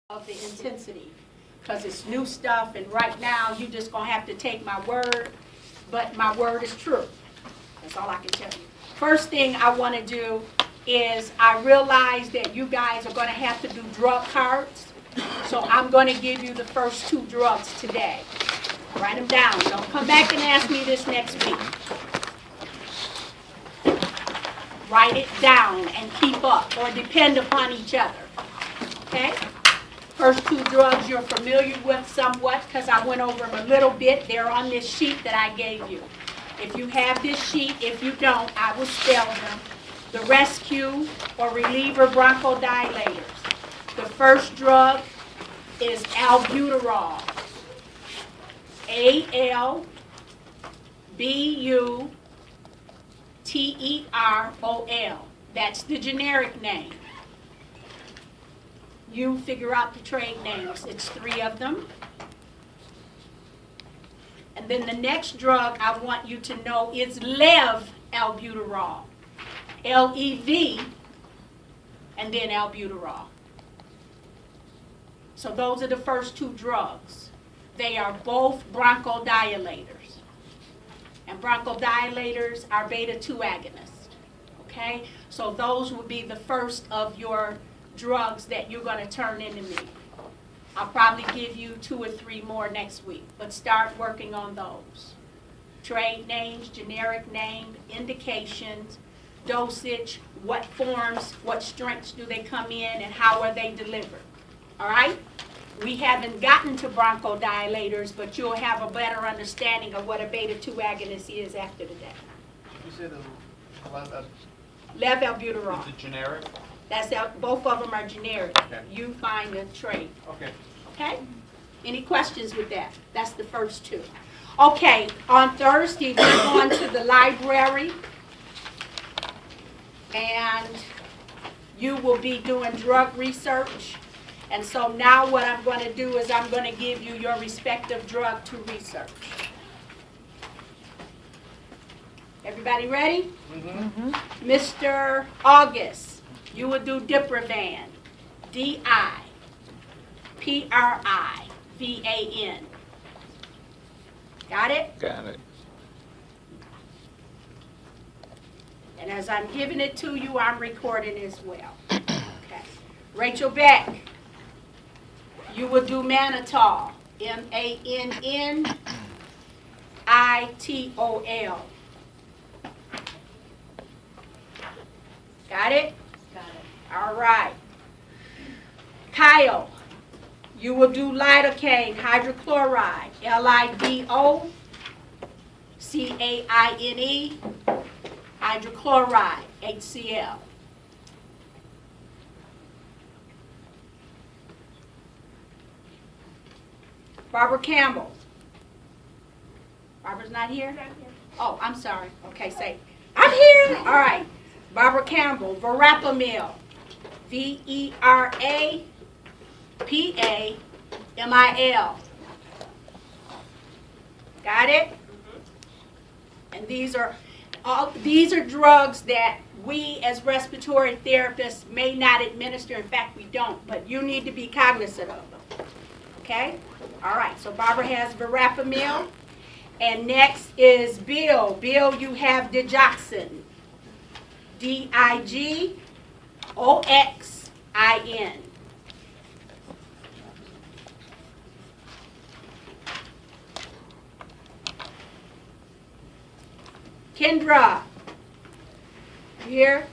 of the intensity, because it's new stuff, and right now you just gonna have to take my word, but my word is true. That's all I can tell you. First thing I want to do is I realize that you guys are going to have to do drug cards, so I'm going to give you the first 2 drugs today. Write them down. Don't come back and ask me this next week. Write it down and keep up, or depend upon each other. Okay? First 2 drugs you're familiar with somewhat, because I went over them a little bit. They're on this sheet that I gave you. If you have this sheet, if you don't, I will spell them. The rescue or reliever bronchodilators. The first drug is albuterol. A-L-B-U-T-E-R-O-L. That's the generic name. You figure out the trade names. It's 3 of them. And then the next drug I want you to know is lev-albuterol. L-E-V, and then albuterol. So those are the first 2 drugs. They are both bronchodilators. And bronchodilators are beta-2 agonists. Okay? So those will be the first of your drugs that you're going to turn into me. I'll probably give you 2 or 3 more next week, but start working on those. Trade names, generic name, indications, dosage, what forms, what strengths do they come in, and how are they delivered. All right? We haven't gotten to bronchodilators, but you'll have a better understanding of what a beta-2 agonist is after today. You say the Lev-albuterol. Is it generic? Both of them are generic. Okay. You find the trade. Okay. Okay? Any questions with that? That's the first 2. Okay, on Thursday, we're going to the library, and you will be doing drug research. And so now what I'm going to do is I'm going to give you your respective drug to research. Everybody ready? Mm-hmm. Mr. August, you will do Diprivan. D-I-P-R-I-V-A-N. Got it? Got it. And as I'm giving it to you, I'm recording as well. Okay. Rachel Beck, you will do mannitol. M-A-N-N-I-T-O-L. Got it? Got it. All right. Kyle, you will do lidocaine hydrochloride. L-I-D-O-C-A-I-N-E. Hydrochloride, HCl. Barbara Campbell. Barbara's not here? Not here. Oh, I'm sorry. Okay, say, I'm here. All right. Barbara Campbell, Verapamil. V-E-R-A-P-A-M-I-L. Got it? And these are drugs that we as respiratory therapists may not administer. In fact, we don't, but you need to be cognizant of them. Okay? All right, so Barbara has Verapamil. And next is Bill. Bill, you have digoxin. D-I-G-O-X-I-N. Kendra, here.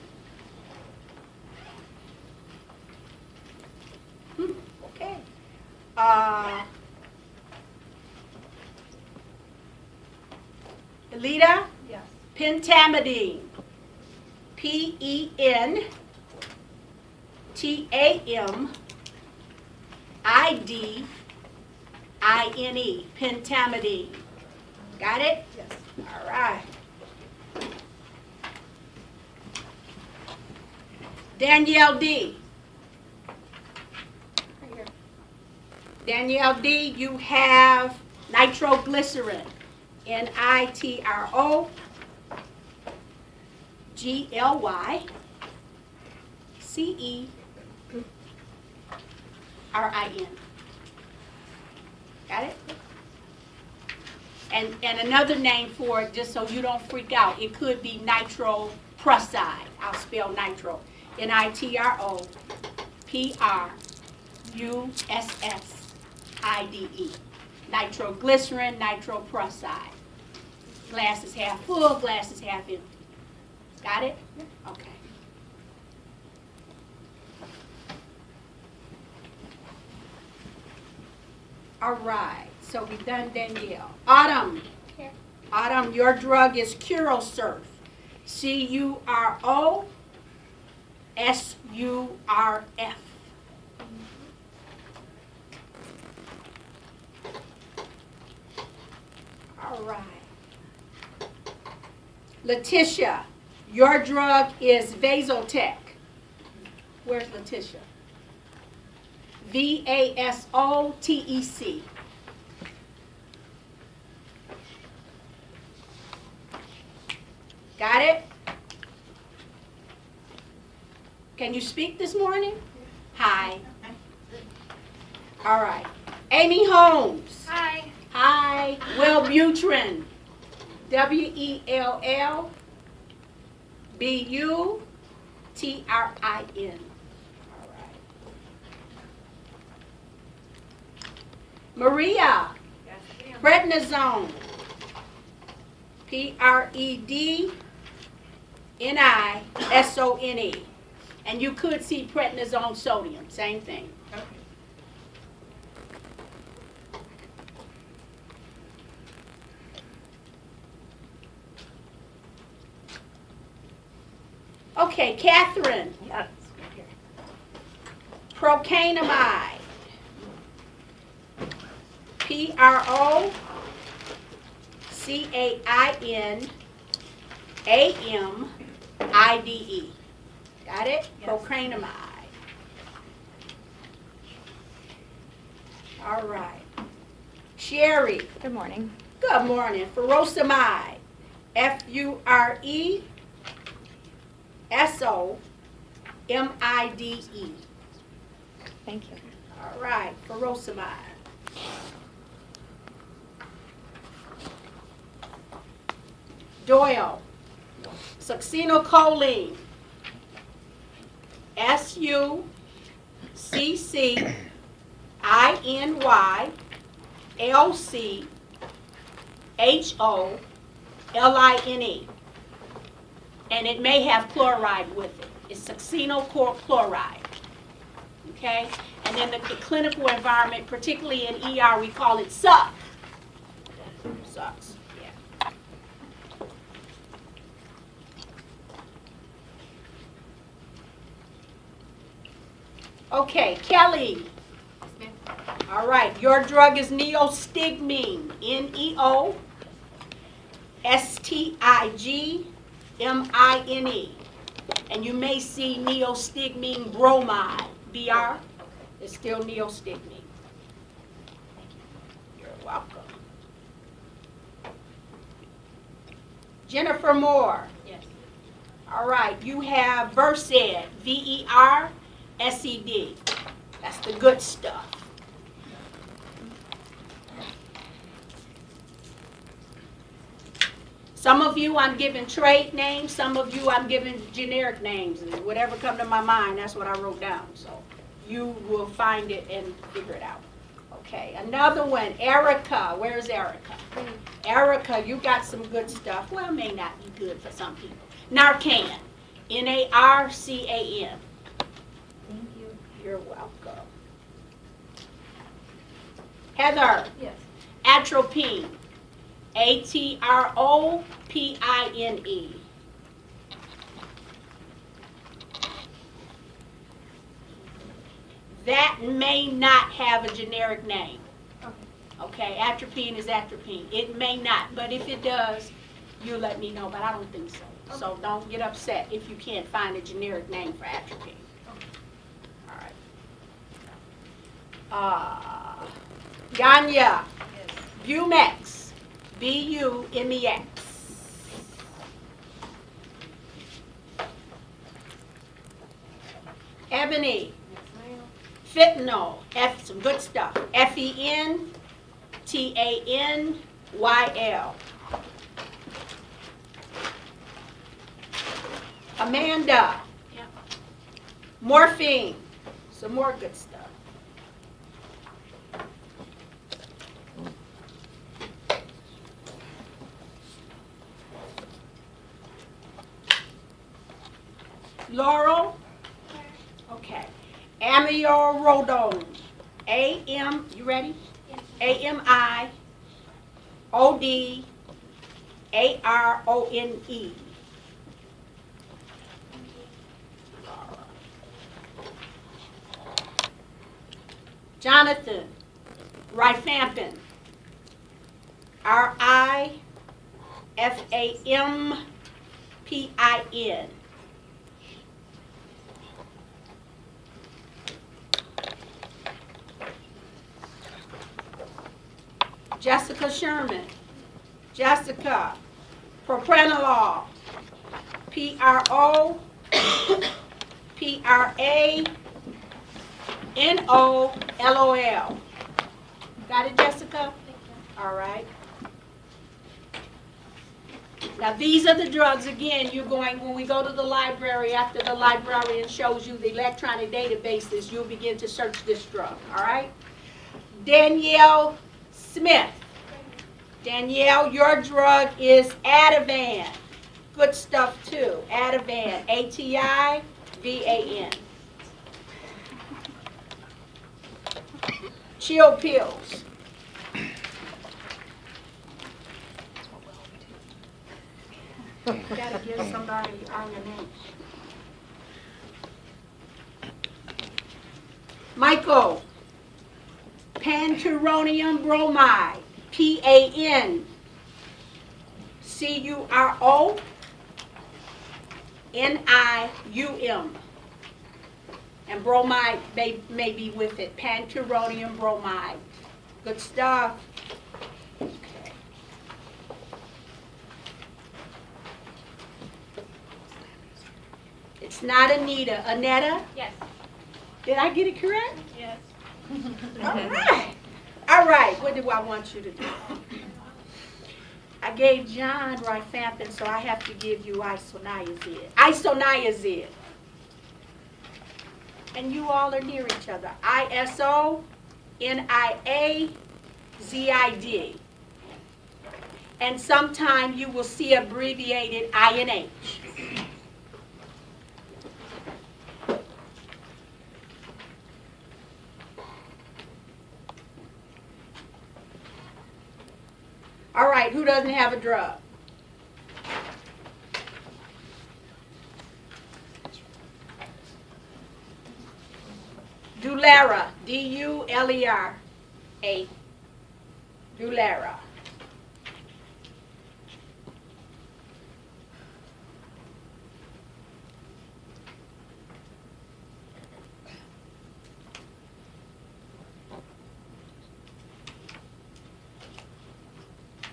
Okay. Alita? Yes. Pentamidine. P-E-N-T-A-M-I-D-I-N-E. Pentamidine. Got it? Yes. All right. Danielle D. Right here. Danielle D, you have nitroglycerin. N-I-T-R-O G-L-Y-C-E N. Got it? And another name for it, just so you don't freak out, it could be nitroprusside. I'll spell nitro. NITROPRUSSIDE. Nitroglycerin, nitroprusside. Glass is half full, glass is half empty. Got it? Okay. All right, so we've done Danielle. Autumn. Here. Autumn, your drug is Curosurf. CUROSURF. All right. Letitia, your drug is Vasotec. Where's Letitia? VASOTEC. Got it? Can you speak this morning? Hi. All right. Amy Holmes. Hi. Hi. Wellbutrin. WELLBUTRIN. All right. Maria. Yes, ma'am. Prednisone. PREDNISONE. And you could see prednisone sodium, same thing. Okay. Okay, Catherine. Yes. Procainamide. PROCAINAMIDE. Got it? Yes. Procainamide. All right. Sherry. Good morning. Good morning. Furosemide. FURESOMIDE. Thank you. All right. Furosemide. Doyle. Succinylcholine. SUCCINYLCHOLINE. And it may have chloride with it. It's succinylchloride. Okay? And then the clinical environment, particularly in ER, we call it suck. Sucks. Yeah. Okay, Kelly. All right, your drug is neostigmine. NEOSTIGMINE. And you may see neostigmine bromide. BR. It's still neostigmine. You're welcome. Jennifer Moore. Yes. All right, you have Versed, VERSED. That's the good stuff. Some of you I'm giving trade names, some of you I'm giving generic names, and whatever come to my mind, that's what I wrote down. So you will find it and figure it out. Okay, another one, Erica. Where's Erica? Erica, you got some good stuff. Well, may not be good for some people. Narcan. NARCAN. Thank you. You're welcome. Heather. Yes. Atropine. ATROPINE. That may not have a generic name. Okay, atropine is atropine. It may not, but if it does, you let me know, but I don't think so. So don't get upset if you can't find a generic name for atropine. All right. Ganya. Yes. Bumex. BUMEX. Ebony. Yes, ma'am. Fentanyl, some good stuff. Fentanyl. Amanda. Yep. Morphine, some more good stuff. Laurel. Okay. Amiodarone. You ready? AMIODARONE. Jonathan. Rifampin. RIFAMPIN. Jessica Sherman. Jessica. Propranolol. PROPRANOLOL. Got it, Jessica? All right. Now these are the drugs, again, you're going, when we go to the library, after the librarian shows you the electronic databases, you'll begin to search this drug, all right? Danielle Smith. Danielle, your drug is Ativan. Good stuff too. Ativan. ATIVAN. Chill pills. You gotta give somebody on your name. Michael. Panturonium bromide. PANCURONIUM. And bromide may be with it. Panturonium bromide. Good stuff. Okay. It's not Anita. Aneta? Yes. Did I get it correct? Yes. All right. All right. What do I want you to do? I gave John rifampin, so I have to give you isoniazid. Isoniazid. And you all are near each other. ISONIAZID. And sometime you will see abbreviated INH. All right, who doesn't have a drug? Dulera, DULERA. Dulera.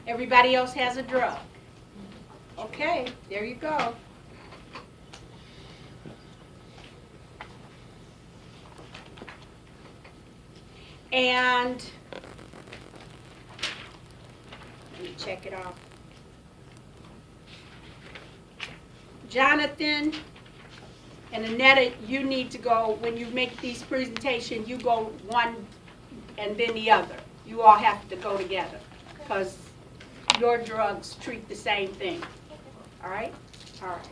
Everybody else has a drug. Okay, there you go. And let me check it off. Jonathan and Annetta, you need to go, when you make these presentations, you go one and then the other. You all have to go together because your drugs treat the same thing. All right? All right.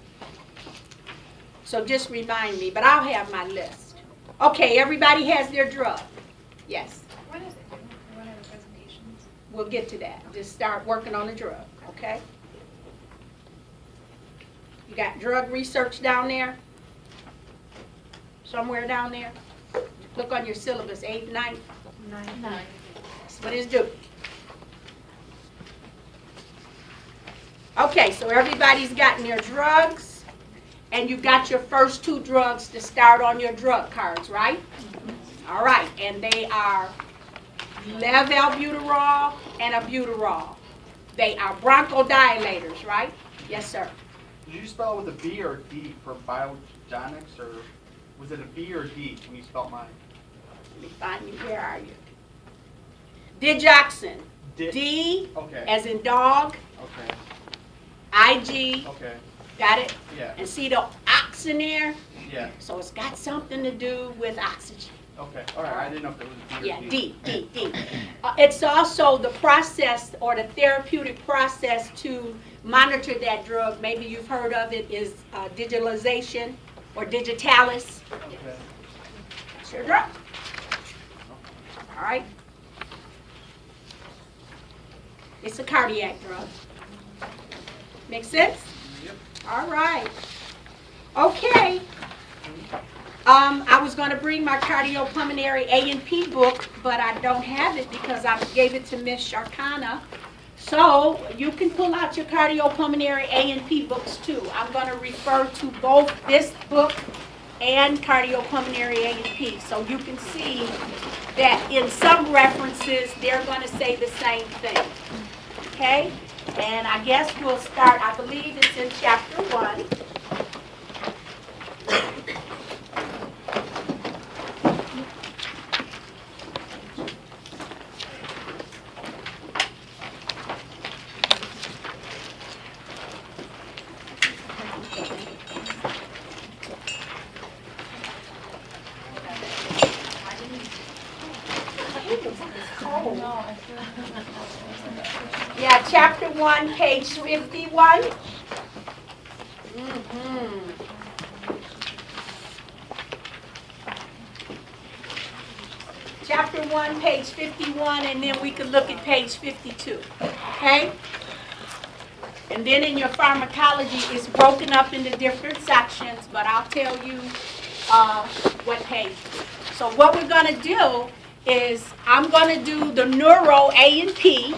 So just remind me, but I'll have my list. Okay, everybody has their drug. Yes. When is it due? When are the presentations? We'll get to that. Just start working on the drug, okay? You got drug research down there? Somewhere down there? Look on your syllabus, 8th, 9th. 9. That's what it's due. Okay, so everybody's gotten their drugs, and you got your first 2 drugs to start on your drug cards, right? All right, and they are levalbuterol and albuterol. They are bronchodilators, right? Yes, sir. Did you spell it with a B or a D for biogenics, or was it a B or a D when you spelled mine? Let me find you. Where are you? Digoxin. D Okay. as in dog, Okay. IG, Okay. got it? Yeah. And see the oxen there? Yeah. So it's got something to do with oxygen. Okay. All right. I didn't know if it was D or Yeah, D. D. It's also the process or the therapeutic process to monitor that drug. Maybe you've heard of it, is digitalization or digitalis. Okay. That's your drug. All right. It's a cardiac drug. Make sense? Yep. All right. Okay. I was going to bring my cardiopulmonary A&P book, but I don't have it because I gave it to Miss Sharkana. So you can pull out your cardiopulmonary A&P books too. I'm going to refer to both this book and cardiopulmonary A&P, so you can see that in some references they're going to say the same thing. Okay? And I guess we'll start, I believe it's in chapter 1. Yeah, chapter 1, page 51. Chapter 1, page 51, and then we could look at page 52. Okay? And then in your pharmacology, it's broken up into different sections, but I'll tell you what page. So what we're going to do is I'm going to do the neuro A&P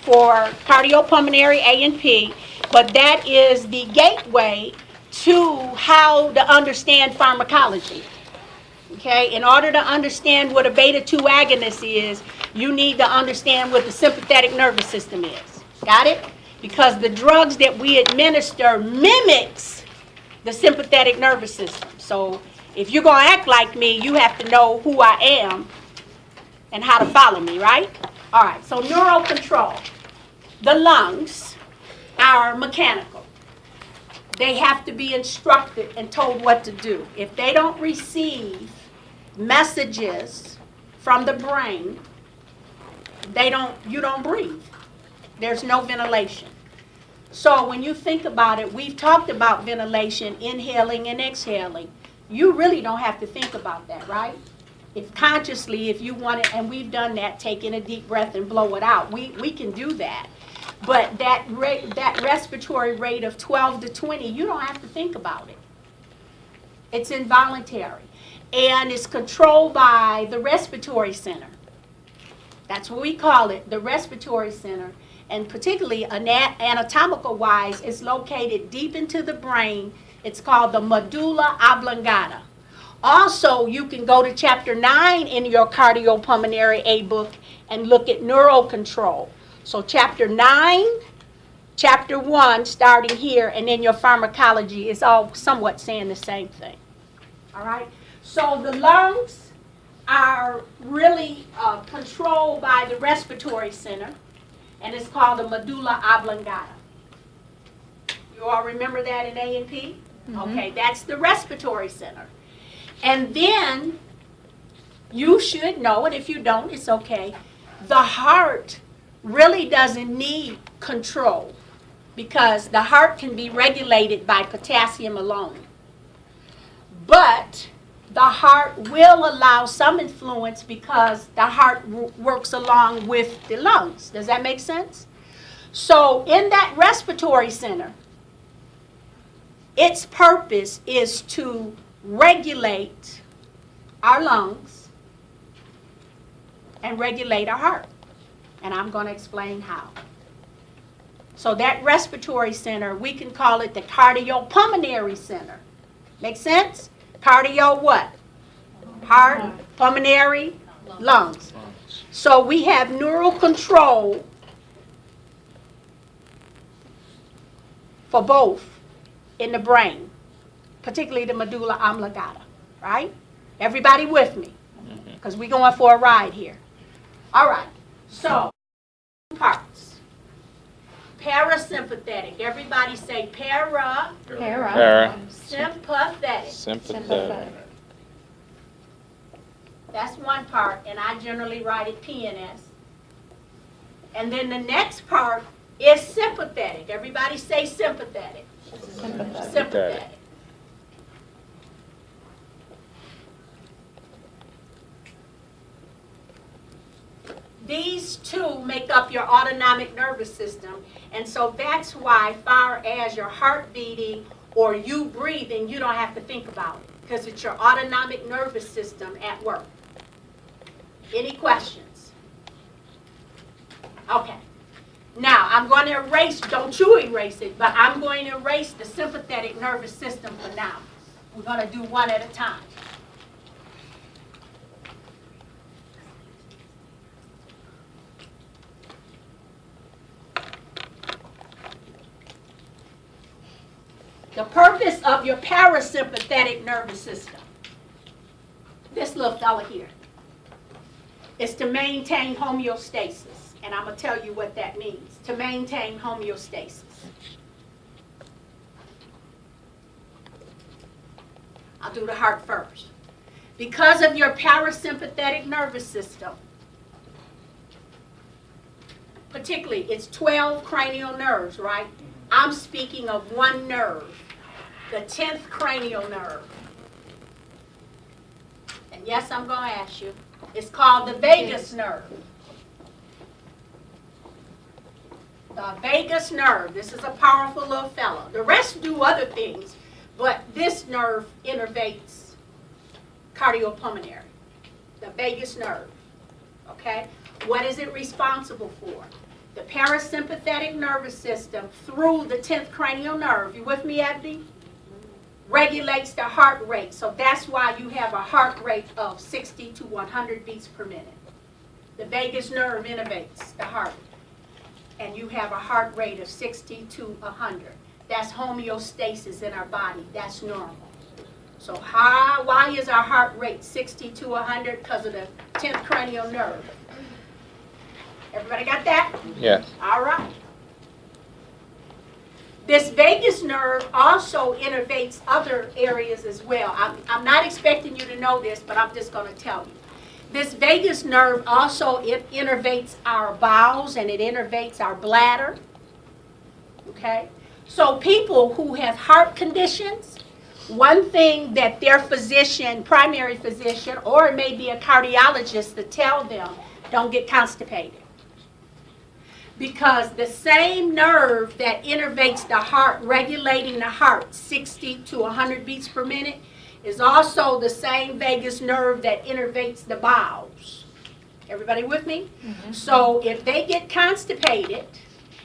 for cardiopulmonary A&P, but that is the gateway to how to understand pharmacology. Okay, in order to understand what a beta-2 agonist is, you need to understand what the sympathetic nervous system is. Got it? Because the drugs that we administer mimics the sympathetic nervous system. So if you're going to act like me, you have to know who I am and how to follow me, right? All right, so neural control. The lungs are mechanical. They have to be instructed and told what to do. If they don't receive messages from the brain, you don't breathe. There's no ventilation. So when you think about it, we've talked about ventilation, inhaling and exhaling. You really don't have to think about that, right? If consciously, if you want it, and we've done that, take in a deep breath and blow it out. We can do that. But that respiratory rate of 12 to 20, you don't have to think about it. It's involuntary. And it's controlled by the respiratory center. That's what we call it, the respiratory center. And particularly anatomical-wise, it's located deep into the brain. It's called the Medulla Oblongata. Also, you can go to chapter 9 in your cardiopulmonary A book and look at neural control. So chapter 9, chapter 1, starting here, and then your pharmacology is all somewhat saying the same thing. All right? So the lungs are really controlled by the respiratory center, and it's called the Medulla Oblongata. You all remember that in A&P? Mm-hmm. Okay, that's the respiratory center. And then you should know, and if you don't, it's okay, the heart really doesn't need control because the heart can be regulated by potassium alone. But the heart will allow some influence because the heart works along with the lungs. Does that make sense? So in that respiratory center, its purpose is to regulate our lungs and regulate our heart. And I'm going to explain how. So that respiratory center, we can call it the cardiopulmonary center. Make sense? Cardio what? Heart, pulmonary, lungs. So we have neural control for both in the brain, particularly the medulla oblongata, right? Everybody with me? because we're going for a ride here. All right, so parts. Parasympathetic. Everybody say Para. sympathetic. Sympathetic. That's one part, and I generally write it PNS. And then the next part is sympathetic. Everybody say sympathetic. Sympathetic. Sympathetic. These two make up your autonomic nervous system, and so that's why, far as your heart beating or you breathing, you don't have to think about it, because it's your autonomic nervous system at work. Any questions? Okay. Now, I'm going to erase, don't you erase it, but I'm going to erase the sympathetic nervous system for now. We're going to do one at a time. The purpose of your parasympathetic nervous system, this little fella here, is to maintain homeostasis. And I'm going to tell you what that means, to maintain homeostasis. I'll do the heart first. Because of your parasympathetic nervous system, particularly, it's 12 cranial nerves, right? I'm speaking of one nerve, the 10th cranial nerve. And yes, I'm going to ask you. It's called the vagus nerve. The vagus nerve. This is a powerful little fellow. The rest do other things, but this nerve innervates cardiopulmonary. The vagus nerve. Okay? What is it responsible for? The parasympathetic nervous system through the 10th cranial nerve. You with me, Abdi? Regulates the heart rate. So that's why you have a heart rate of 60 to 100 beats per minute. The vagus nerve innervates the heart. And you have a heart rate of 60 to 100. That's homeostasis in our body. That's normal. So why is our heart rate 60 to 100? Because of the 10th cranial nerve. Everybody got that? Yes. All right. This vagus nerve also innervates other areas as well. I'm not expecting you to know this, but I'm just going to tell you. This vagus nerve also innervates our bowels and it innervates our bladder. Okay? So people who have heart conditions, one thing that their physician, primary physician, or it may be a cardiologist to tell them, don't get constipated. Because the same nerve that innervates the heart, regulating the heart 60 to 100 beats per minute, is also the same vagus nerve that innervates the bowels. Everybody with me? Mm-hmm. So if they get constipated,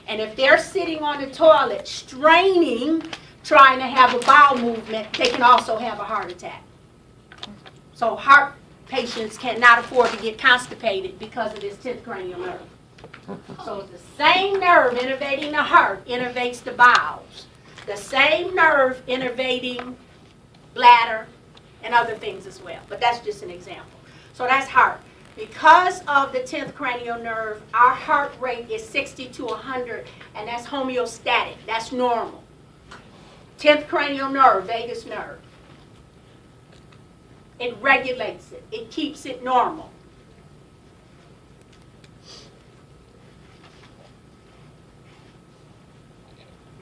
and if they're sitting on the toilet straining, trying to have a bowel movement, they can also have a heart attack. So heart patients cannot afford to get constipated because of this 10th cranial nerve. So the same nerve innervating the heart innervates the bowels. The same nerve innervating bladder and other things as well. But that's just an example. So that's heart. Because of the 10th cranial nerve, our heart rate is 60 to 100, and that's homeostatic. That's normal. 10th cranial nerve, vagus nerve. It regulates it. It keeps it normal.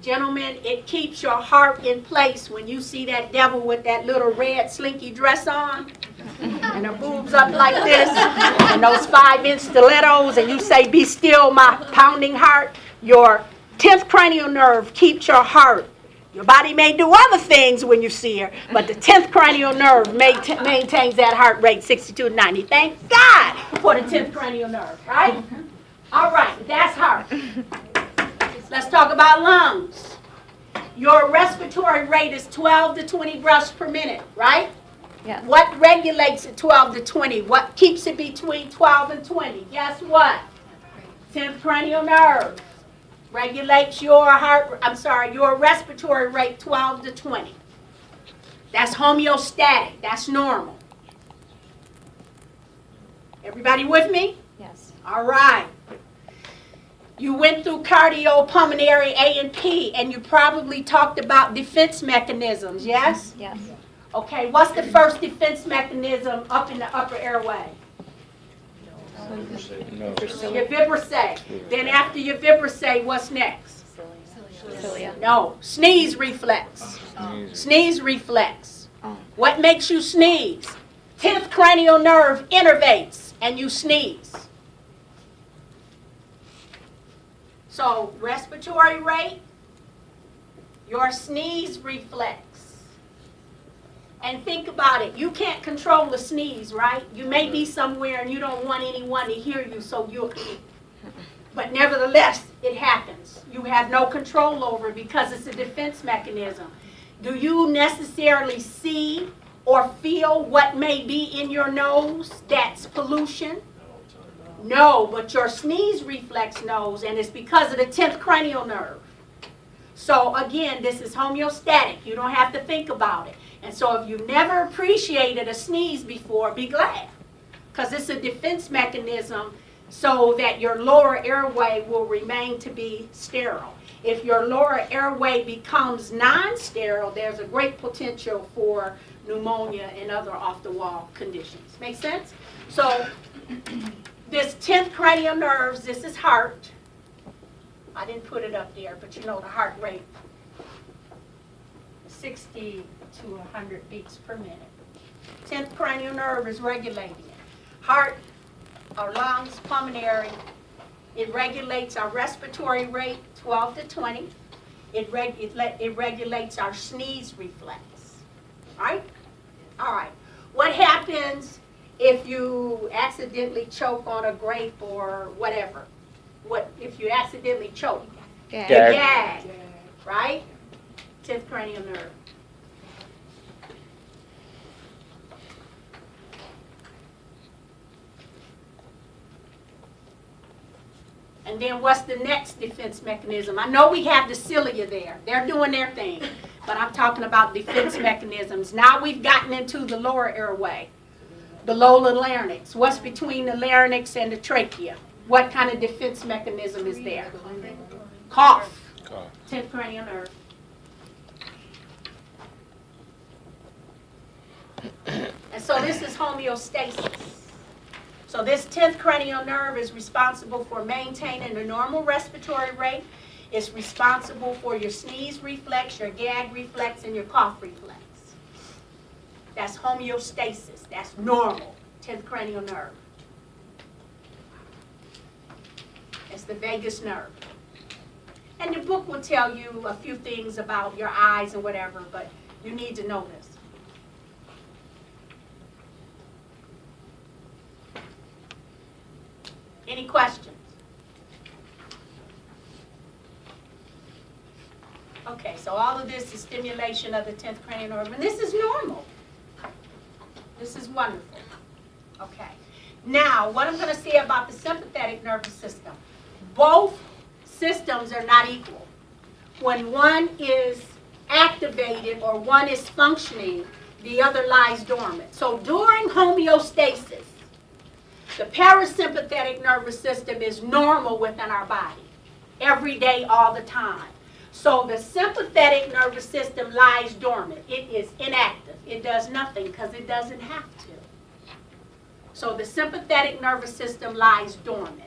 Gentlemen, it keeps your heart in place when you see that devil with that little red slinky dress on and her boobs up like this and those 5-inch stilettos and you say, "Be still, my pounding heart." Your 10th cranial nerve keeps your heart. Your body may do other things when you see her, but the 10th cranial nerve maintains that heart rate 62 to 90. Thank God for the 10th cranial nerve, right? All right, that's heart. Let's talk about lungs. Your respiratory rate is 12 to 20 breaths per minute, right? Yes. What regulates it 12 to 20? What keeps it between 12 and 20? Guess what? 10th cranial nerve regulates your your respiratory rate 12 to 20. That's homeostatic. That's normal. Everybody with me? Yes. All right. You went through cardiopulmonary A and P, and you probably talked about defense mechanisms, yes? Yes. Okay, what's the first defense mechanism up in the upper airway? Your vibrosay. Then after your vibrosay, what's next? Cilia. No, sneeze reflex. Sneeze reflex. Oh. What makes you sneeze? 10th cranial nerve innervates and you sneeze. So respiratory rate, your sneeze reflex. And think about it. You can't control the sneeze, right? You may be somewhere and you don't want anyone to hear you, so you. But nevertheless, it happens. You have no control over it because it's a defense mechanism. Do you necessarily see or feel what may be in your nose that's pollution? No, but your sneeze reflex knows, and it's because of the 10th cranial nerve. So again, this is homeostatic. You don't have to think about it. And so if you've never appreciated a sneeze before, be glad. Because it's a defense mechanism so that your lower airway will remain to be sterile. If your lower airway becomes non-sterile, there's a great potential for pneumonia and other off-the-wall conditions. Make sense? So this 10th cranial nerves, this is heart. I didn't put it up there, but you know the heart rate, 60 to 100 beats per minute. 10th cranial nerve is regulating it. Heart, our lungs, pulmonary, it regulates our respiratory rate, 12 to 20. It regulates our sneeze reflex, right? All right. What happens if you accidentally choke on a grape or whatever? What if you accidentally choke? Gag. Gag, right? 10th cranial nerve. And then what's the next defense mechanism? I know we have the cilia there. They're doing their thing. But I'm talking about defense mechanisms. Now we've gotten into the lower airway, below the larynx. What's between the larynx and the trachea? What kind of defense mechanism is there? Cough. 10th cranial nerve. And so this is homeostasis. So this 10th cranial nerve is responsible for maintaining a normal respiratory rate. It's responsible for your sneeze reflex, your gag reflex, and your cough reflex. That's homeostasis. That's normal. 10th cranial nerve. It's the vagus nerve. And the book will tell you a few things about your eyes and whatever, but you need to know this. Any questions? Okay, so all of this is stimulation of the 10th cranial nerve, and this is normal. This is wonderful. Okay. Now, what I'm going to say about the sympathetic nervous system. Both systems are not equal. When one is activated or one is functioning, the other lies dormant. So during homeostasis, the parasympathetic nervous system is normal within our body, every day, all the time. So the sympathetic nervous system lies dormant. It is inactive. It does nothing because it doesn't have to. So the sympathetic nervous system lies dormant.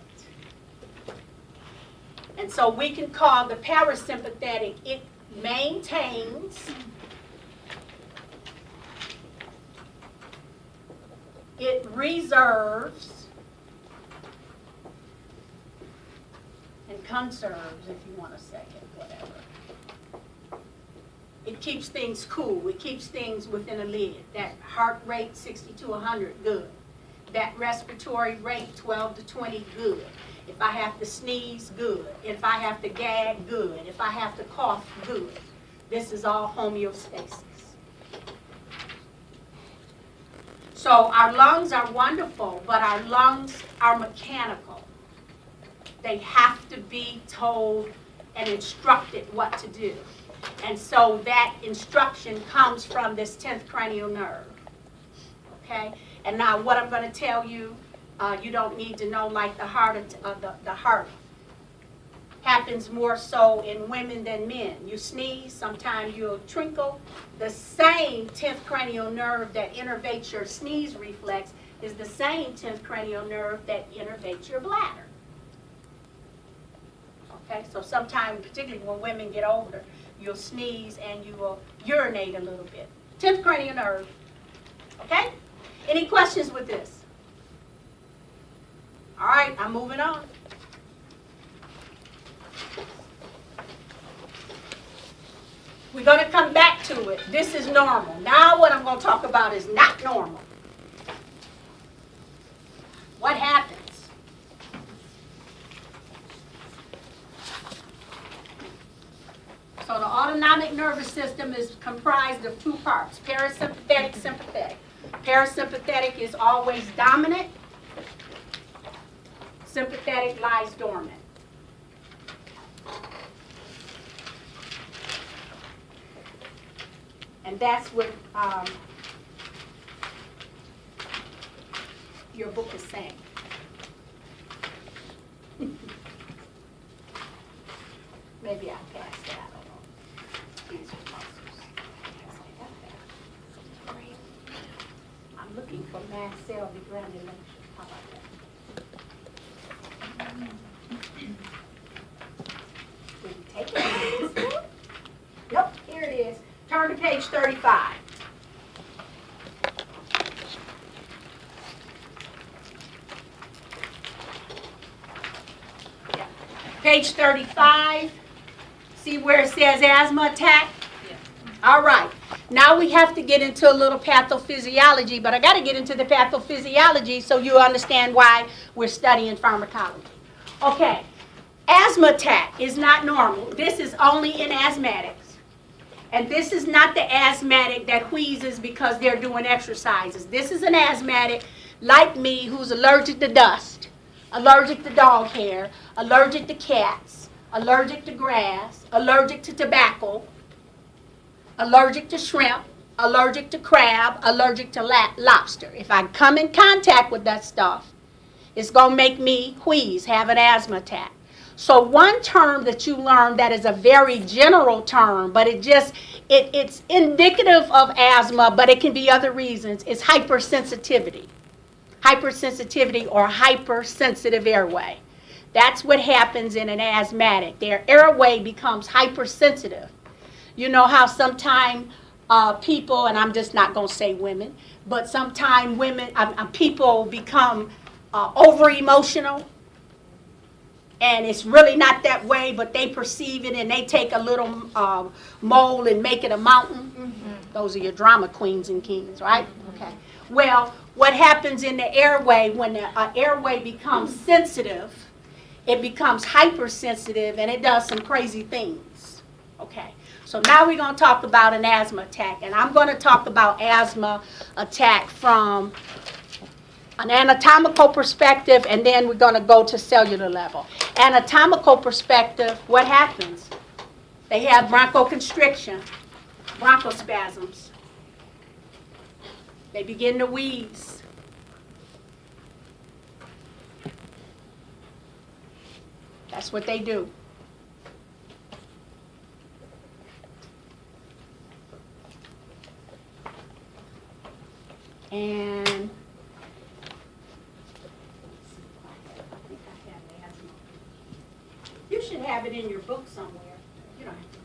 And so we can call the parasympathetic, it maintains, it reserves, and conserves, if you want to say it, whatever. It keeps things cool. It keeps things within a lid. That heart rate, 60 to 100, good. That respiratory rate, 12 to 20, good. If I have to sneeze, good. If I have to gag, good. If I have to cough, good. This is all homeostasis. So our lungs are wonderful, but our lungs are mechanical. They have to be told and instructed what to do. And so that instruction comes from this 10th cranial nerve. Okay? And now what I'm going to tell you, You don't need to know like the heart happens more so in women than men. You sneeze, sometimes you'll trinkle. The same 10th cranial nerve that innervates your sneeze reflex is the same 10th cranial nerve that innervates your bladder. Okay, so sometimes, particularly when women get older, you'll sneeze and you will urinate a little bit. 10th cranial nerve. Okay? Any questions with this? All right, I'm moving on. We're going to come back to it. This is normal. Now what I'm going to talk about is not normal. What happens? So the autonomic nervous system is comprised of two parts, parasympathetic, sympathetic. Parasympathetic is always dominant. Sympathetic lies dormant. And that's what your book is saying. Maybe I'll pass that. I don't know. These are muscles. I'm looking for mast cell degranulation. How about that? Did you take it? Nope, here it is. Turn to page 35. Yeah. Page 35. See where it says asthma attack? Yeah. All right. Now we have to get into a little pathophysiology, but I got to get into the pathophysiology so you understand why we're studying pharmacology. Okay. Asthma attack is not normal. This is only in asthmatics. And this is not the asthmatic that wheezes because they're doing exercises. This is an asthmatic like me who's allergic to dust, allergic to dog hair, allergic to cats, allergic to grass, allergic to tobacco, allergic to shrimp, allergic to crab, allergic to lobster. If I come in contact with that stuff, it's going to make me wheeze, have an asthma attack. So one term that you learn that is a very general term, but it's indicative of asthma, but it can be other reasons, is hypersensitivity. Hypersensitivity or hypersensitive airway. That's what happens in an asthmatic. Their airway becomes hypersensitive. You know how sometimes people, and I'm just not going to say women, but sometimes people become over-emotional. And it's really not that way, but they perceive it and they take a little mole and make it a mountain. Mm-hmm. Those are your drama queens and kings, right? Mm-hmm. Okay. Well, what happens in the airway when the airway becomes sensitive, it becomes hypersensitive and it does some crazy things. Okay. So now we're going to talk about an asthma attack. And I'm going to talk about asthma attack from an anatomical perspective, and then we're going to go to cellular level. Anatomical perspective, what happens? They have bronchoconstriction, bronchospasms. They begin to wheeze. That's what they do. And you should have it in your book somewhere. You don't have to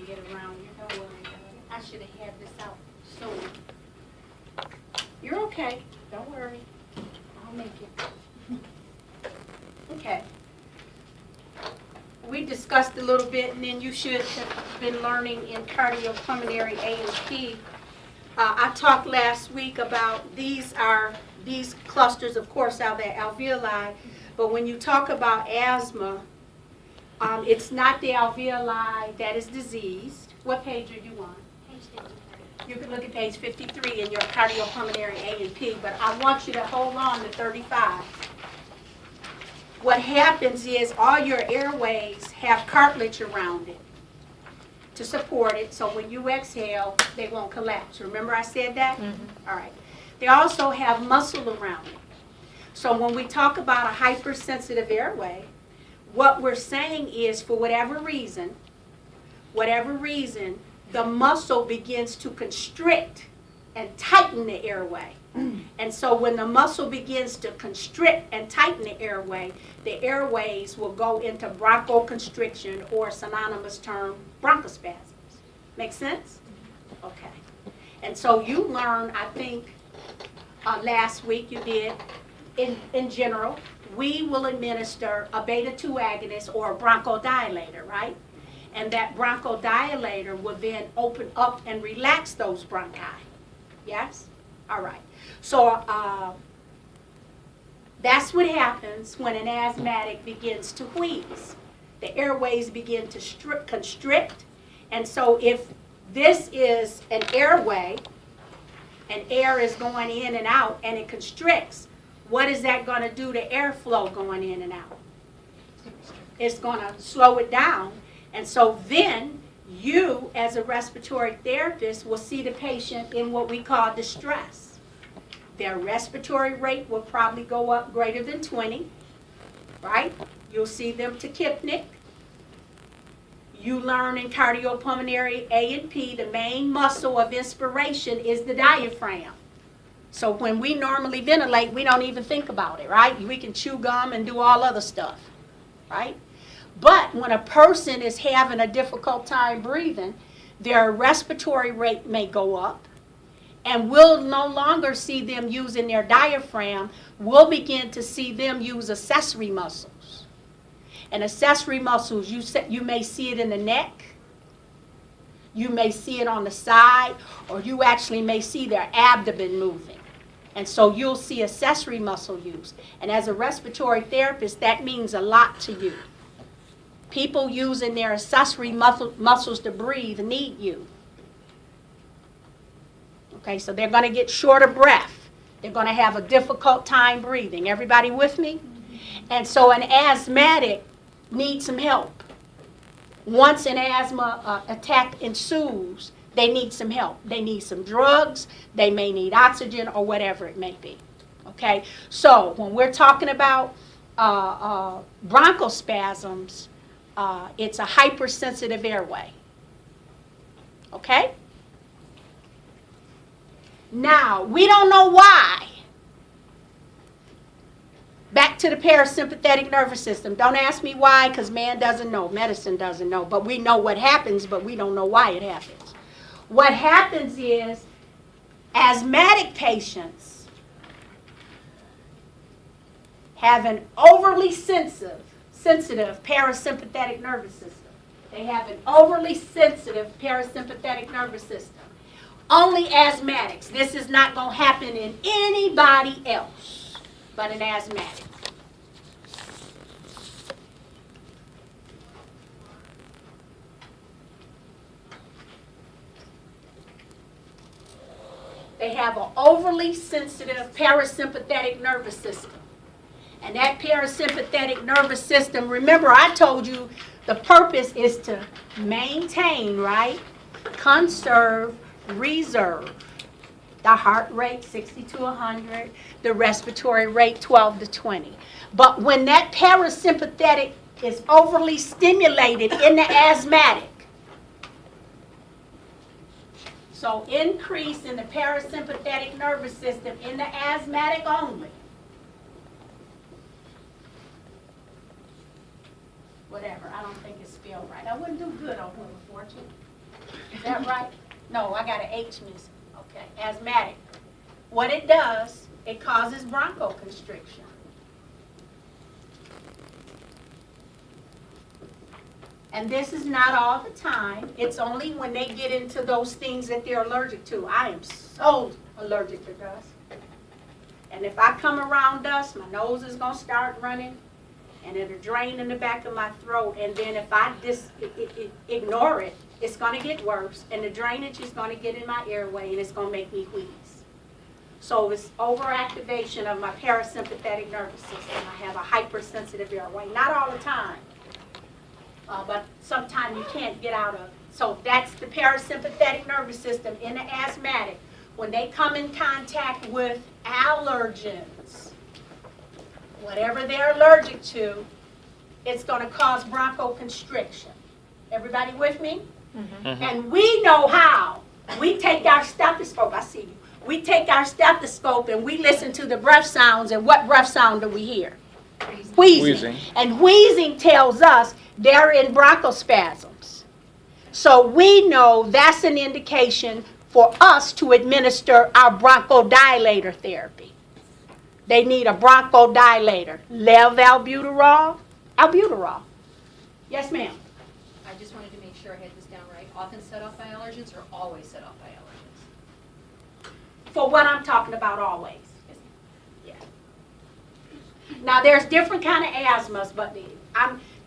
get around you. Don't worry about it. I should have had this out soon. You're okay. Don't worry. I'll make it. Okay. We discussed a little bit, and then you should have been learning in cardiopulmonary A&P. I talked last week about these clusters, of course, are the alveoli. But when you talk about asthma, It's not the alveoli that is diseased. What page are you on? Page 53. You can look at page 53 in your cardiopulmonary A and P, but I want you to hold on to 35. What happens is all your airways have cartilage around it to support it, so when you exhale, they won't collapse. Remember I said that? All right. They also have muscle around it. So when we talk about a hypersensitive airway, what we're saying is for whatever reason, the muscle begins to constrict and tighten the airway. And so when the muscle begins to constrict and tighten the airways will go into bronchoconstriction, or synonymous term, bronchospasms. Make sense? Okay. And so you learned, I think, last week you did, in general, we will administer a beta-2 agonist or a bronchodilator, right? And that bronchodilator will then open up and relax those bronchi. Yes? All right. So that's what happens when an asthmatic begins to wheeze. The airways begin to constrict. And so if this is an airway and air is going in and out and it constricts, what is that going to do to airflow going in and out? It's going to slow it down. And so then you, as a respiratory therapist, will see the patient in what we call distress. Their respiratory rate will probably go up greater than 20, right? You'll see them tachypnic. You learn in cardiopulmonary A and P, the main muscle of inspiration is the diaphragm. So when we normally ventilate, we don't even think about it, right? We can chew gum and do all other stuff, right? But when a person is having a difficult time breathing, their respiratory rate may go up, and we'll no longer see them using their diaphragm. We'll begin to see them use accessory muscles. And accessory muscles, you may see it in the neck, you may see it on the side, or you actually may see their abdomen moving. And so you'll see accessory muscle use. And as a respiratory therapist, that means a lot to you. People using their accessory muscles to breathe need you. Okay, so they're going to get short of breath. They're going to have a difficult time breathing. Everybody with me? And so an asthmatic needs some help. Once an asthma attack ensues, they need some help. They need some drugs. They may need oxygen or whatever it may be. Okay, so when we're talking about bronchospasms, it's a hypersensitive airway. Okay? Now, we don't know why. Back to the parasympathetic nervous system. Don't ask me why, because man doesn't know. Medicine doesn't know. But we know what happens, but we don't know why it happens. What happens is asthmatic patients have an overly sensitive parasympathetic nervous system. They have an overly sensitive parasympathetic nervous system. Only asthmatics. This is not going to happen in anybody else but an asthmatic. They have an overly sensitive parasympathetic nervous system. And that parasympathetic nervous system, remember I told you the purpose is to maintain, right? Conserve, reserve. The heart rate 60 to 100, the respiratory rate 12 to 20. But when that parasympathetic is overly stimulated in the asthmatic, so increase in the parasympathetic nervous system in the asthmatic only. Whatever, I don't think it's spelled right. I wouldn't do good on Wheel of Fortune. Is that right? No, I got an H missing. Okay, asthmatic. What it does, it causes bronchoconstriction. And this is not all the time. It's only when they get into those things that they're allergic to. I am so allergic to dust. And if I come around dust, my nose is going to start running. and it'll drain in the back of my throat, and then if I ignore it, it's going to get worse, and the drainage is going to get in my airway, and it's going to make me wheeze. So it's overactivation of my parasympathetic nervous system. I have a hypersensitive airway. Not all the time, but sometimes you can't get out of it. So that's the parasympathetic nervous system in the asthmatic. When they come in contact with allergens, whatever they're allergic to, it's going to cause bronchoconstriction. Everybody with me? Mm-hmm. And we know how. We take our stethoscope. I see you. We take our stethoscope and we listen to the breath sounds, and what breath sound do we hear? Wheezing. And wheezing tells us they're in bronchospasms. So we know that's an indication for us to administer our bronchodilator therapy. They need a bronchodilator. Albuterol. Yes, ma'am. I just wanted to make sure I had this down right. Often set off by allergens or always set off by allergens? For what I'm talking about, always. Yeah. Now, there's different kind of asthmas, but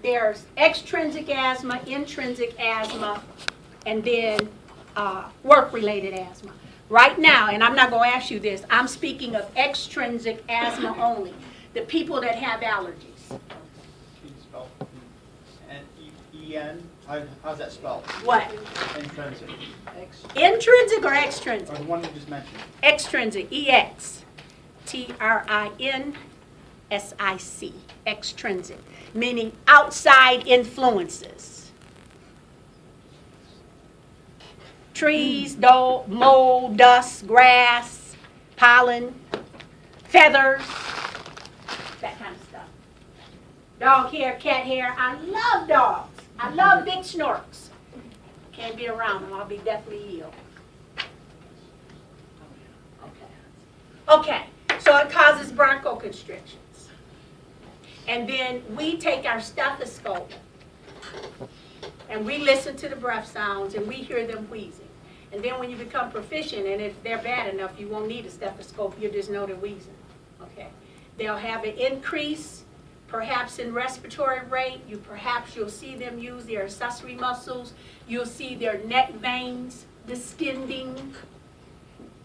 there's extrinsic asthma, intrinsic asthma, and then work-related asthma. Right now, and I'm not going to ask you this, I'm speaking of extrinsic asthma only, the people that have allergies. Can you spell N-E-N? How's that spelled? What? Intrinsic. Intrinsic or extrinsic? Or the one you just mentioned. Extrinsic, E-X-T-R-I-N-S-I-C, extrinsic, meaning outside influences. Trees, mold, dust, grass, pollen, feathers, that kind of stuff. Dog hair, cat hair. I love dogs. I love big snorks. Can't be around them. I'll be deathly ill. Okay, so it causes bronchoconstrictions. And then we take our stethoscope and we listen to the breath sounds and we hear them wheezing. And then when you become proficient, and if they're bad enough, you won't need a stethoscope. You just know they're wheezing. Okay, they'll have an increase perhaps in respiratory rate. You'll see them use their accessory muscles. You'll see their neck veins distending.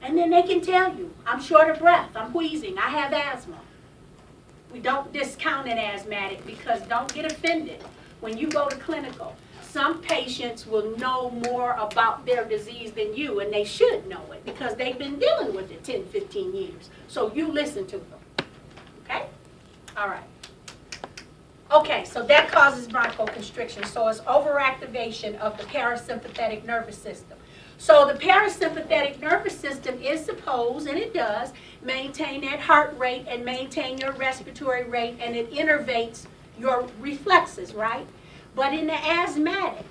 And then they can tell you, I'm short of breath, I'm wheezing, I have asthma. We don't discount an asthmatic, because don't get offended when you go to clinical. Some patients will know more about their disease than you, and they should know it because they've been dealing with it 10, 15 years. So you listen to them. Okay? All right. Okay, so that causes bronchoconstriction. So it's overactivation of the parasympathetic nervous system. So the parasympathetic nervous system is supposed, and it does, maintain that heart rate and maintain your respiratory rate, and it innervates your reflexes, right? But in the asthmatic,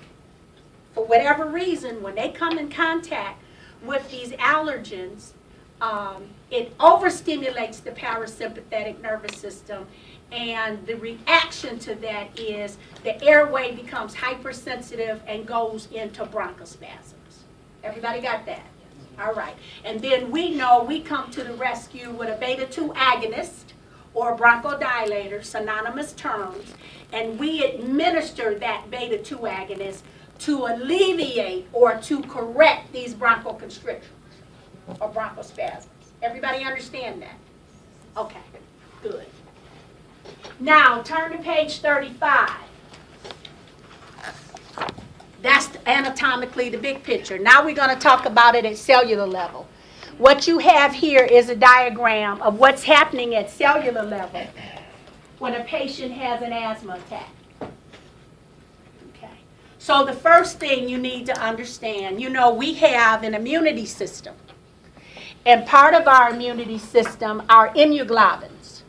for whatever reason, when they come in contact with these allergens, it overstimulates the parasympathetic nervous system, and the reaction to that is the airway becomes hypersensitive and goes into bronchospasms. Everybody got that? All right. And then we know we come to the rescue with a beta-2 agonist or bronchodilator, synonymous terms, and we administer that beta-2 agonist to alleviate or to correct these bronchoconstrictions or bronchospasms. Everybody understand that? Okay, good. Now, turn to page 35. That's anatomically the big picture. Now we're going to talk about it at cellular level. What you have here is a diagram of what's happening at cellular level when a patient has an asthma attack. Okay. So the first thing you need to understand, we have an immunity system. And part of our immunity system are immunoglobulins.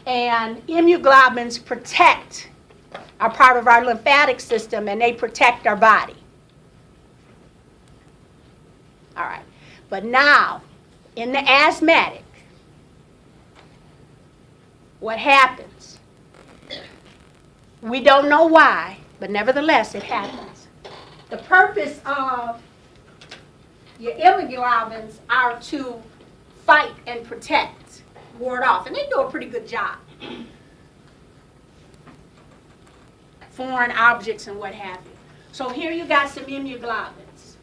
And immunoglobulins are part of our lymphatic system, and they protect our body. All right. But now, in the asthmatic, what happens? We don't know why, but nevertheless, it happens. The purpose of your immunoglobulins are to fight and protect, ward off, and they do a pretty good job. foreign objects and what have you. So here you got some immunoglobulins.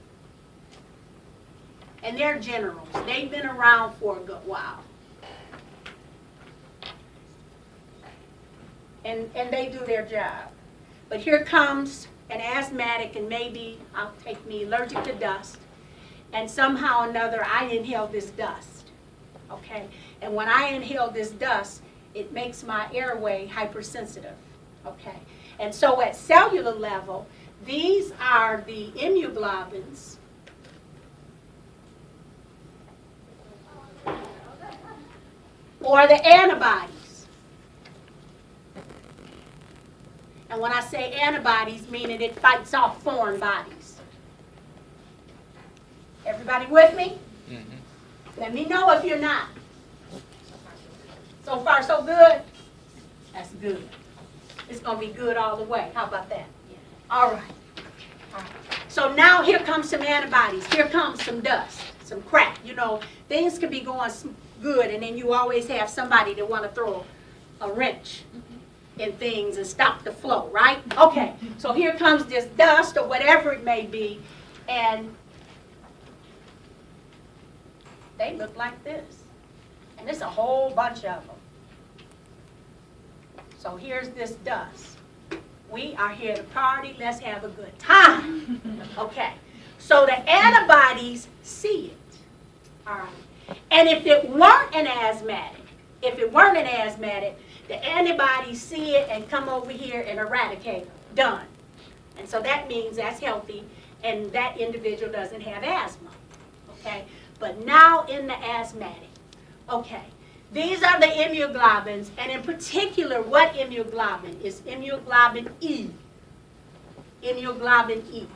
And they're generals. They've been around for a good while. And they do their job. But here comes an asthmatic, and maybe I'll take me allergic to dust, and somehow or another I inhale this dust, okay? And when I inhale this dust, it makes my airway hypersensitive, okay? And so at cellular level, these are the immunoglobulins or the antibodies. And when I say antibodies, meaning it fights off foreign bodies. Everybody with me? Mm-hmm. Let me know if you're not. So far, so good? That's good. It's going to be good all the way. How about that? All right. All right. So now here comes some antibodies. Here comes some dust, some crap. You know, things can be going good, and then you always have somebody that want to throw a wrench in things and stop the flow, right? Okay, so here comes this dust or whatever it may be, and they look like this. And there's a whole bunch of them. So here's this dust. We are here to party. Let's have a good time. Okay, so the antibodies see it. All right. And if it weren't an asthmatic, the antibodies see it and come over here and eradicate them. Done. And so that means that's healthy and that individual doesn't have asthma. Okay? But now in the asthmatic. Okay. These are the immunoglobulins, and in particular, what immunoglobulin is immunoglobulin E. Immunoglobulin E.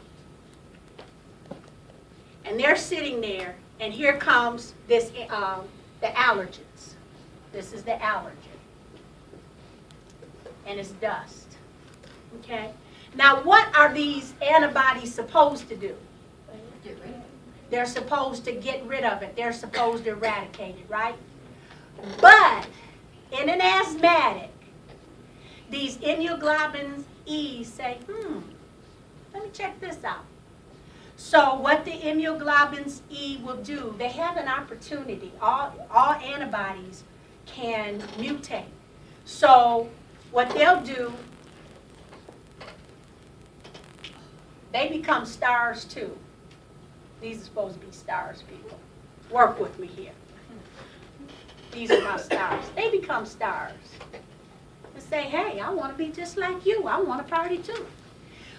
And they're sitting there, and here comes this the allergens. This is the allergen. And it's dust. Okay? Now, what are these antibodies supposed to do? Get rid of it. They're supposed to get rid of it. They're supposed to eradicate it, right? But in an asthmatic, these immunoglobulins E say, let me check this out. So what the immunoglobulins E will do, they have an opportunity. All antibodies can mutate. So what they'll do, they become stars too. These are supposed to be stars, people. Work with me here. These are my stars. They become stars. And say, hey, I want to be just like you. I want to party too.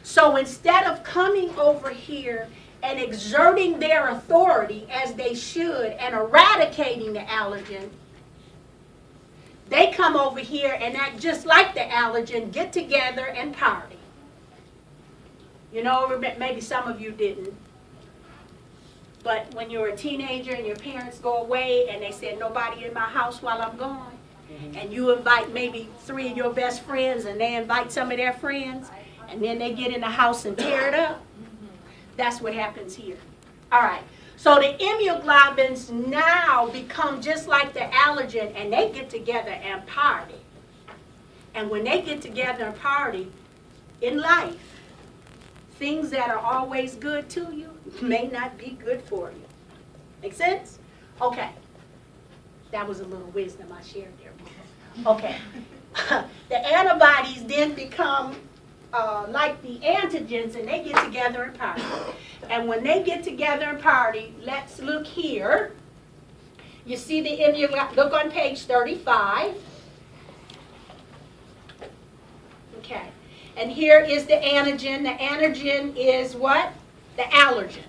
So instead of coming over here and exerting their authority as they should and eradicating the allergen, they come over here and act just like the allergen, get together and party. You know, maybe some of you didn't. But when you're a teenager and your parents go away and they said, nobody in my house while I'm gone, and you invite maybe 3 of your best friends and they invite some of their friends, and then they get in the house and tear it up, that's what happens here. All right. So the immunoglobulins now become just like the allergen, and they get together and party. And when they get together and party, in life, things that are always good to you may not be good for you. Make sense? Okay. That was a little wisdom I shared there. Okay. The antibodies then become like the antigens, and they get together and party. And when they get together and party, let's look here. You see the immunoglobulin, look on page 35. Okay. And here is the antigen. The antigen is what? The allergen.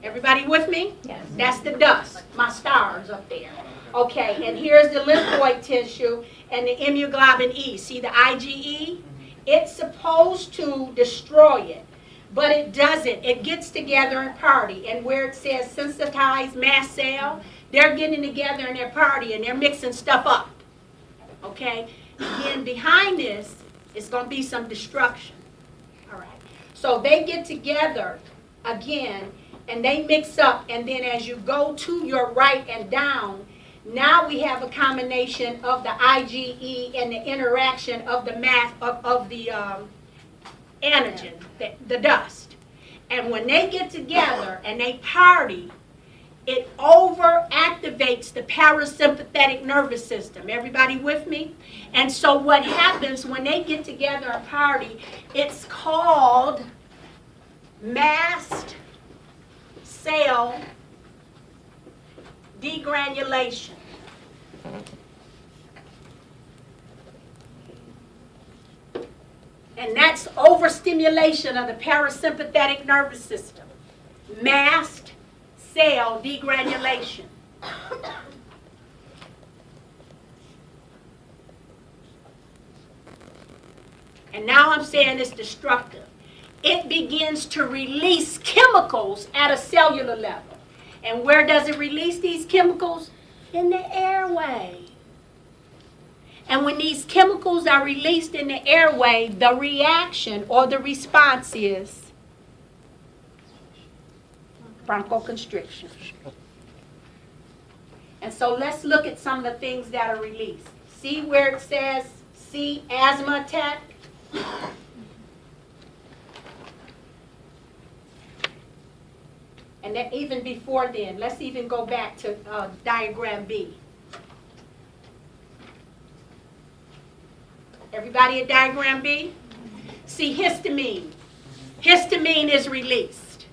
Everybody with me? Yes. That's the dust, my stars up there. Okay, and here's the lymphoid tissue and the immunoglobulin E. See the IgE? It's supposed to destroy it, but it doesn't. It gets together and party. And where it says sensitized mast cell, they're getting together and they're partying. They're mixing stuff up. Okay? Again, behind this is going to be some destruction. All right. So they get together again, and they mix up. And then as you go to your right and down, now we have a combination of the IgE and the interaction of the antigen, the dust. And when they get together and they party, it overactivates the parasympathetic nervous system. Everybody with me? And so what happens when they get together and party, it's called mast cell degranulation. And that's overstimulation of the parasympathetic nervous system. Mast cell degranulation. And now I'm saying it's destructive. It begins to release chemicals at a cellular level. And where does it release these chemicals? In the airway. And when these chemicals are released in the airway, the reaction or the response is bronchoconstriction. And so let's look at some of the things that are released. See where it says, see asthma attack? And then even before then, let's even go back to diagram B. Everybody at diagram B? See histamine. Histamine is released.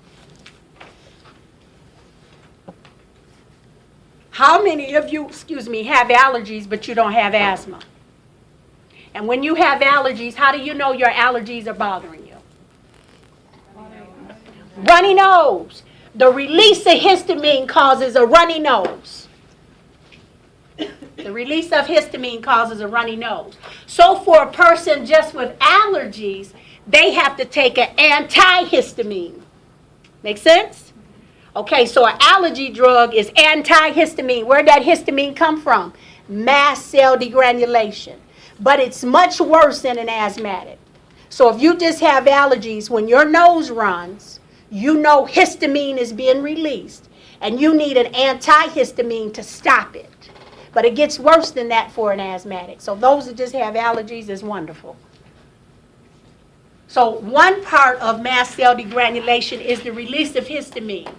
How many of you, have allergies but you don't have asthma? And when you have allergies, how do you know your allergies are bothering you? Runny nose. The release of histamine causes a runny nose. The release of histamine causes a runny nose. So for a person just with allergies, they have to take an antihistamine. Make sense? Okay, so an allergy drug is antihistamine. Where'd that histamine come from? Mast cell degranulation. But it's much worse than an asthmatic. So if you just have allergies, when your nose runs, you know histamine is being released, and you need an antihistamine to stop it. But it gets worse than that for an asthmatic. So those that just have allergies is wonderful. So one part of mast cell degranulation is the release of histamine.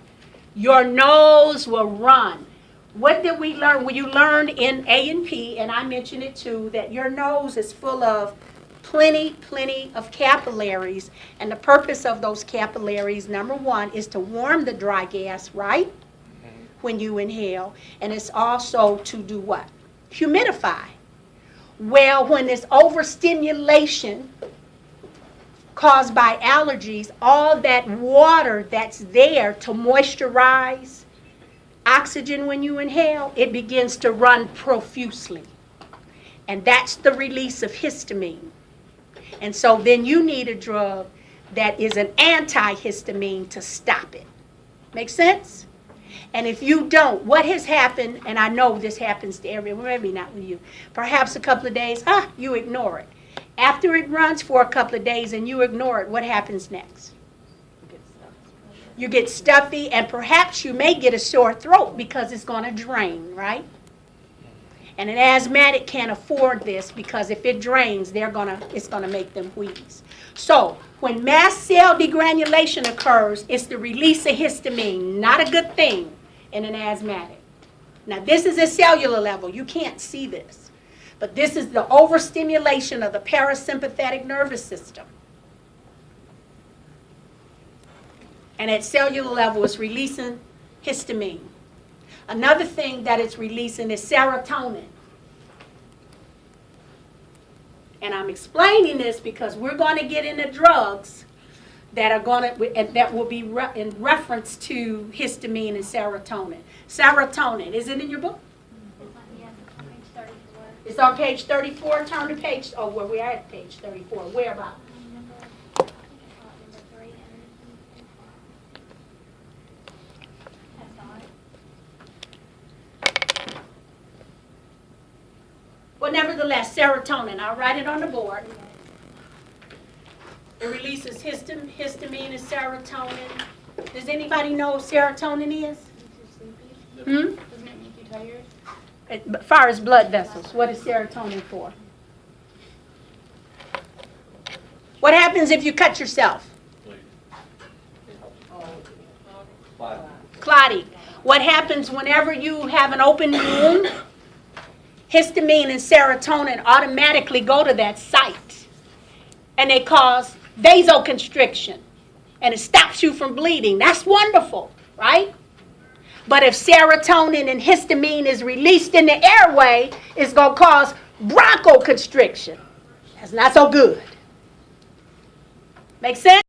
Your nose will run. What did we learn? Well, you learned in A and P, and I mentioned it too, that your nose is full of plenty of capillaries. And the purpose of those capillaries, number one, is to warm the dry gas, right? When you inhale. And it's also to do what? Humidify. Well, when there's overstimulation caused by allergies, all that water that's there to moisturize oxygen when you inhale, it begins to run profusely. And that's the release of histamine. And so then you need a drug that is an antihistamine to stop it. Make sense? And if you don't, what has happened, and I know this happens to everyone, maybe not with you, perhaps a couple of days, you ignore it. After it runs for a couple of days and you ignore it, what happens next? You get stuffy, and perhaps you may get a sore throat because it's going to drain, right? And an asthmatic can't afford this because if it drains, it's going to make them wheeze. So when mast cell degranulation occurs, it's the release of histamine, not a good thing in an asthmatic. Now this is a cellular level. You can't see this. But this is the overstimulation of the parasympathetic nervous system. And at cellular level, it's releasing histamine. Another thing that it's releasing is serotonin. And I'm explaining this because we're going to get into drugs that will be in reference to histamine and serotonin. Serotonin, is it in your book? Yeah, page 34. It's on page 34. Turn to page, where we are at page 34. Where about? Number 3. That's all. Well, nevertheless, serotonin. I'll write it on the board. It releases histamine and serotonin. Does anybody know what serotonin is? Doesn't it make you tired? As far as blood vessels, what is serotonin for? What happens if you cut yourself? Clotting. What happens whenever you have an open wound? Histamine and serotonin automatically go to that site, and they cause vasoconstriction, and it stops you from bleeding. That's wonderful, right? But if serotonin and histamine is released in the airway, it's going to cause bronchoconstriction. That's not so good. Make sense?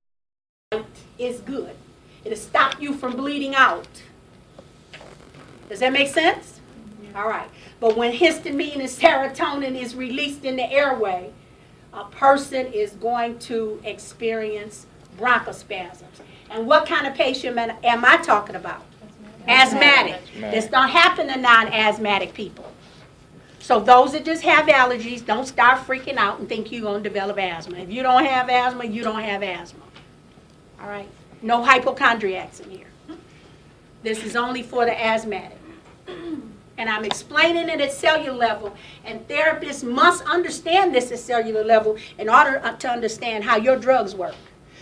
It's good. It'll stop you from bleeding out. Does that make sense? All right. But when histamine and serotonin is released in the airway, a person is going to experience bronchospasms. And what kind of patient am I talking about? Asthmatic. This don't happen to non-asthmatic people. So those that just have allergies, don't start freaking out and think you're going to develop asthma. If you don't have asthma, you don't have asthma. All right? No hypochondriacs in here. This is only for the asthmatic. And I'm explaining it at cellular level, and therapists must understand this at cellular level in order to understand how your drugs work.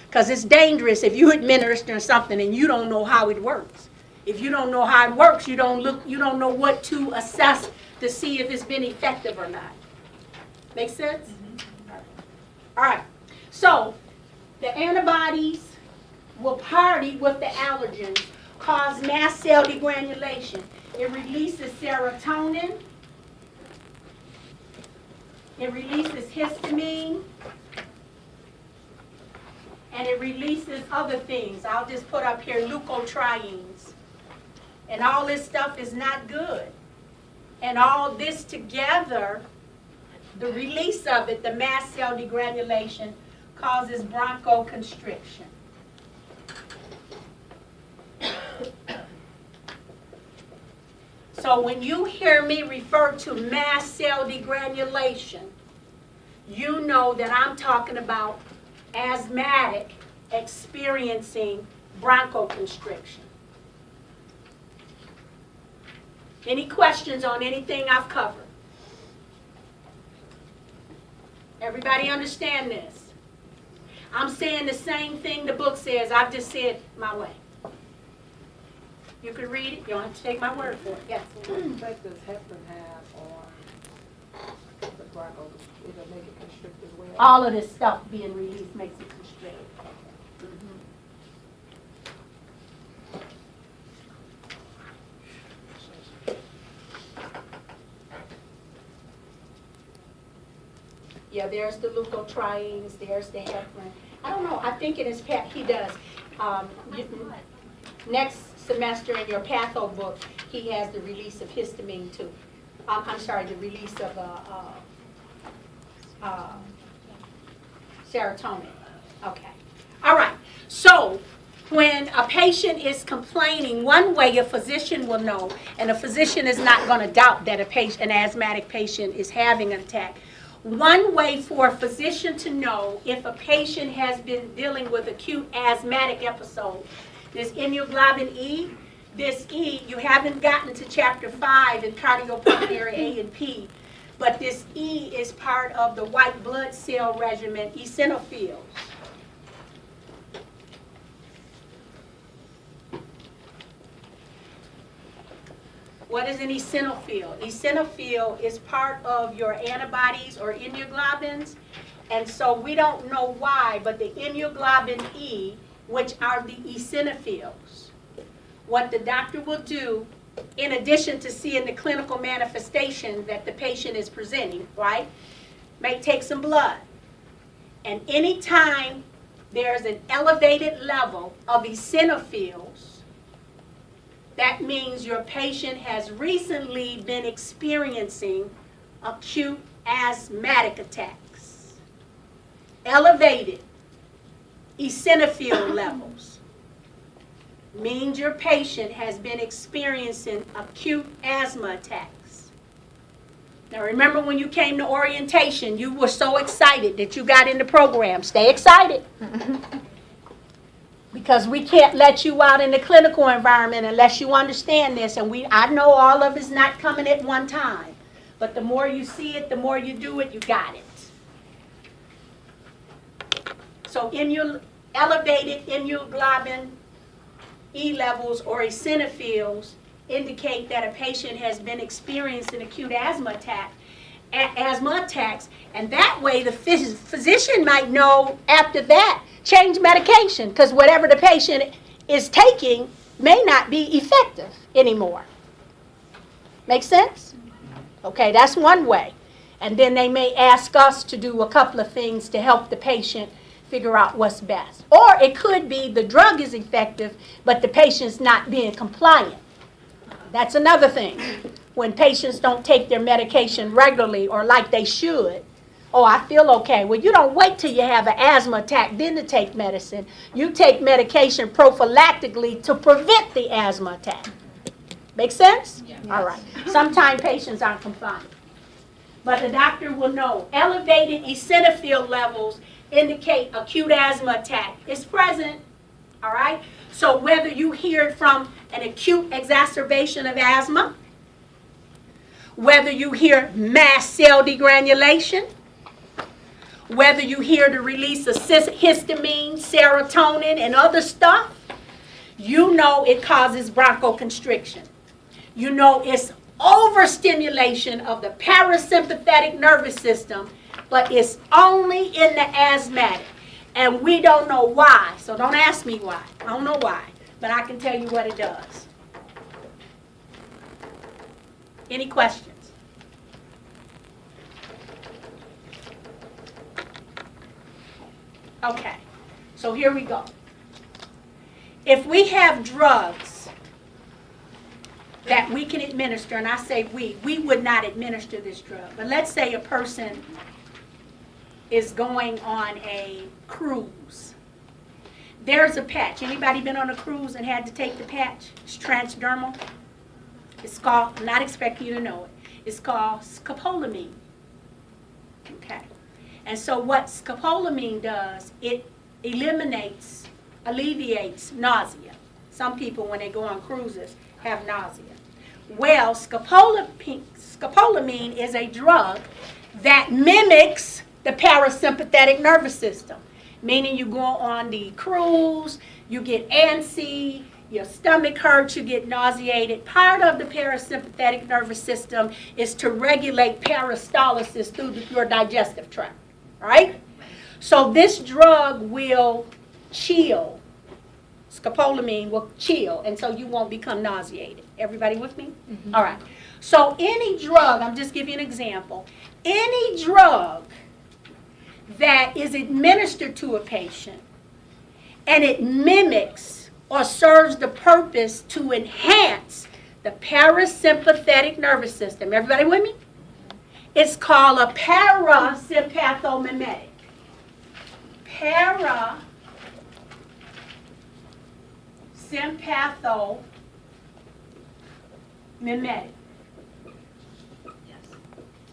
Because it's dangerous if you administer something and you don't know how it works. If you don't know how it works, you don't know what to assess to see if it's been effective or not. Make sense? All right. So the antibodies will party with the allergens, cause mast cell degranulation. It releases serotonin. It releases histamine. And it releases other things. I'll just put up here leukotrienes. And all this stuff is not good. And all this together, the release of it, the mast cell degranulation, causes bronchoconstriction. So when you hear me refer to mast cell degranulation, you know that I'm talking about asthmatic experiencing bronchoconstriction. Any questions on anything I've covered? Everybody understand this? I'm saying the same thing the book says. I've just said my way. You can read it. You don't have to take my word for it. Yes. What effect does heparin have on the broncho? It'll make it constrict as well? All of this stuff being released makes it constrict. Yeah, there's the leukotrienes, there's the heparin. I don't know, I think in his he does. Next semester in your patho book, he has the release of histamine too. I'm sorry, the release of serotonin. Okay. All right. So when a patient is complaining, one way a physician will know, and a physician is not going to doubt that an asthmatic patient is having an attack. One way for a physician to know if a patient has been dealing with acute asthmatic episode, this immunoglobulin E, this E, you haven't gotten to chapter 5 in cardiopulmonary A and P, but this E is part of the white blood cell regimen, eosinophils. What is an eosinophil? Eosinophil is part of your antibodies or immunoglobulins, and so we don't know why, but the immunoglobulin E, which are the eosinophils, what the doctor will do, in addition to seeing the clinical manifestation that the patient is presenting, right, may take some blood. And anytime there's an elevated level of eosinophils, that means your patient has recently been experiencing acute asthmatic attacks. Elevated eosinophil levels means your patient has been experiencing acute asthma attacks. Now remember when you came to orientation, you were so excited that you got in the program. Stay excited. Because we can't let you out in the clinical environment unless you understand this. And I know all of it's not coming at one time. But the more you see it, the more you do it, you got it. So elevated immunoglobulin E levels or eosinophils indicate that a patient has been experiencing acute asthma attacks, and that way the physician might know after that, change medication, because whatever the patient is taking may not be effective anymore. Make sense? Okay, that's one way. And then they may ask us to do a couple of things to help the patient figure out what's best. Or it could be the drug is effective, but the patient's not being compliant. That's another thing. When patients don't take their medication regularly or like they should, oh, I feel okay. Well, you don't wait till you have an asthma attack then to take medicine. You take medication prophylactically to prevent the asthma attack. Make sense? Yeah. All right. Sometimes patients aren't compliant. But the doctor will know elevated eosinophil levels indicate acute asthma attack is present. All right? So whether you hear it from an acute exacerbation of asthma, whether you hear mast cell degranulation, whether you hear the release of histamine, serotonin, and other stuff, you know it causes bronchoconstriction. You know it's overstimulation of the parasympathetic nervous system, but it's only in the asthmatic. And we don't know why, so don't ask me why. I don't know why, but I can tell you what it does. Any questions? Okay, so here we go. If we have drugs that we can administer, and I say we would not administer this drug, but let's say a person is going on a cruise. There's a patch. Anybody been on a cruise and had to take the patch? It's transdermal. It's called, I'm not expecting you to know it, it's called scopolamine. Okay. And so what scopolamine does, it alleviates nausea. Some people, when they go on cruises, have nausea. Well, scopolamine is a drug that mimics the parasympathetic nervous system, meaning you go on the cruise, you get antsy, your stomach hurts, you get nauseated. Part of the parasympathetic nervous system is to regulate peristalsis through your digestive tract, right? So this drug will chill. Scopolamine will chill, and so you won't become nauseated. Everybody with me? Mm-hmm. All right. So any drug, I'm just giving you an example, any drug that is administered to a patient and it mimics or serves the purpose to enhance the parasympathetic nervous system. Everybody with me? It's called a parasympathomimetic. Parasympathomimetic.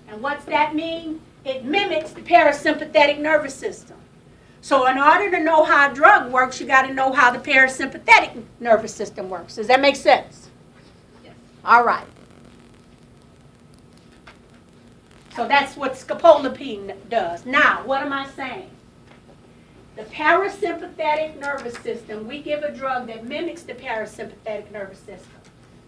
And what's that mean? It mimics the parasympathetic nervous system. So in order to know how a drug works, you got to know how the parasympathetic nervous system works. Does that make sense? Yes. All right. So that's what scopolamine does. Now, what am I saying? The parasympathetic nervous system, we give a drug that mimics the parasympathetic nervous system,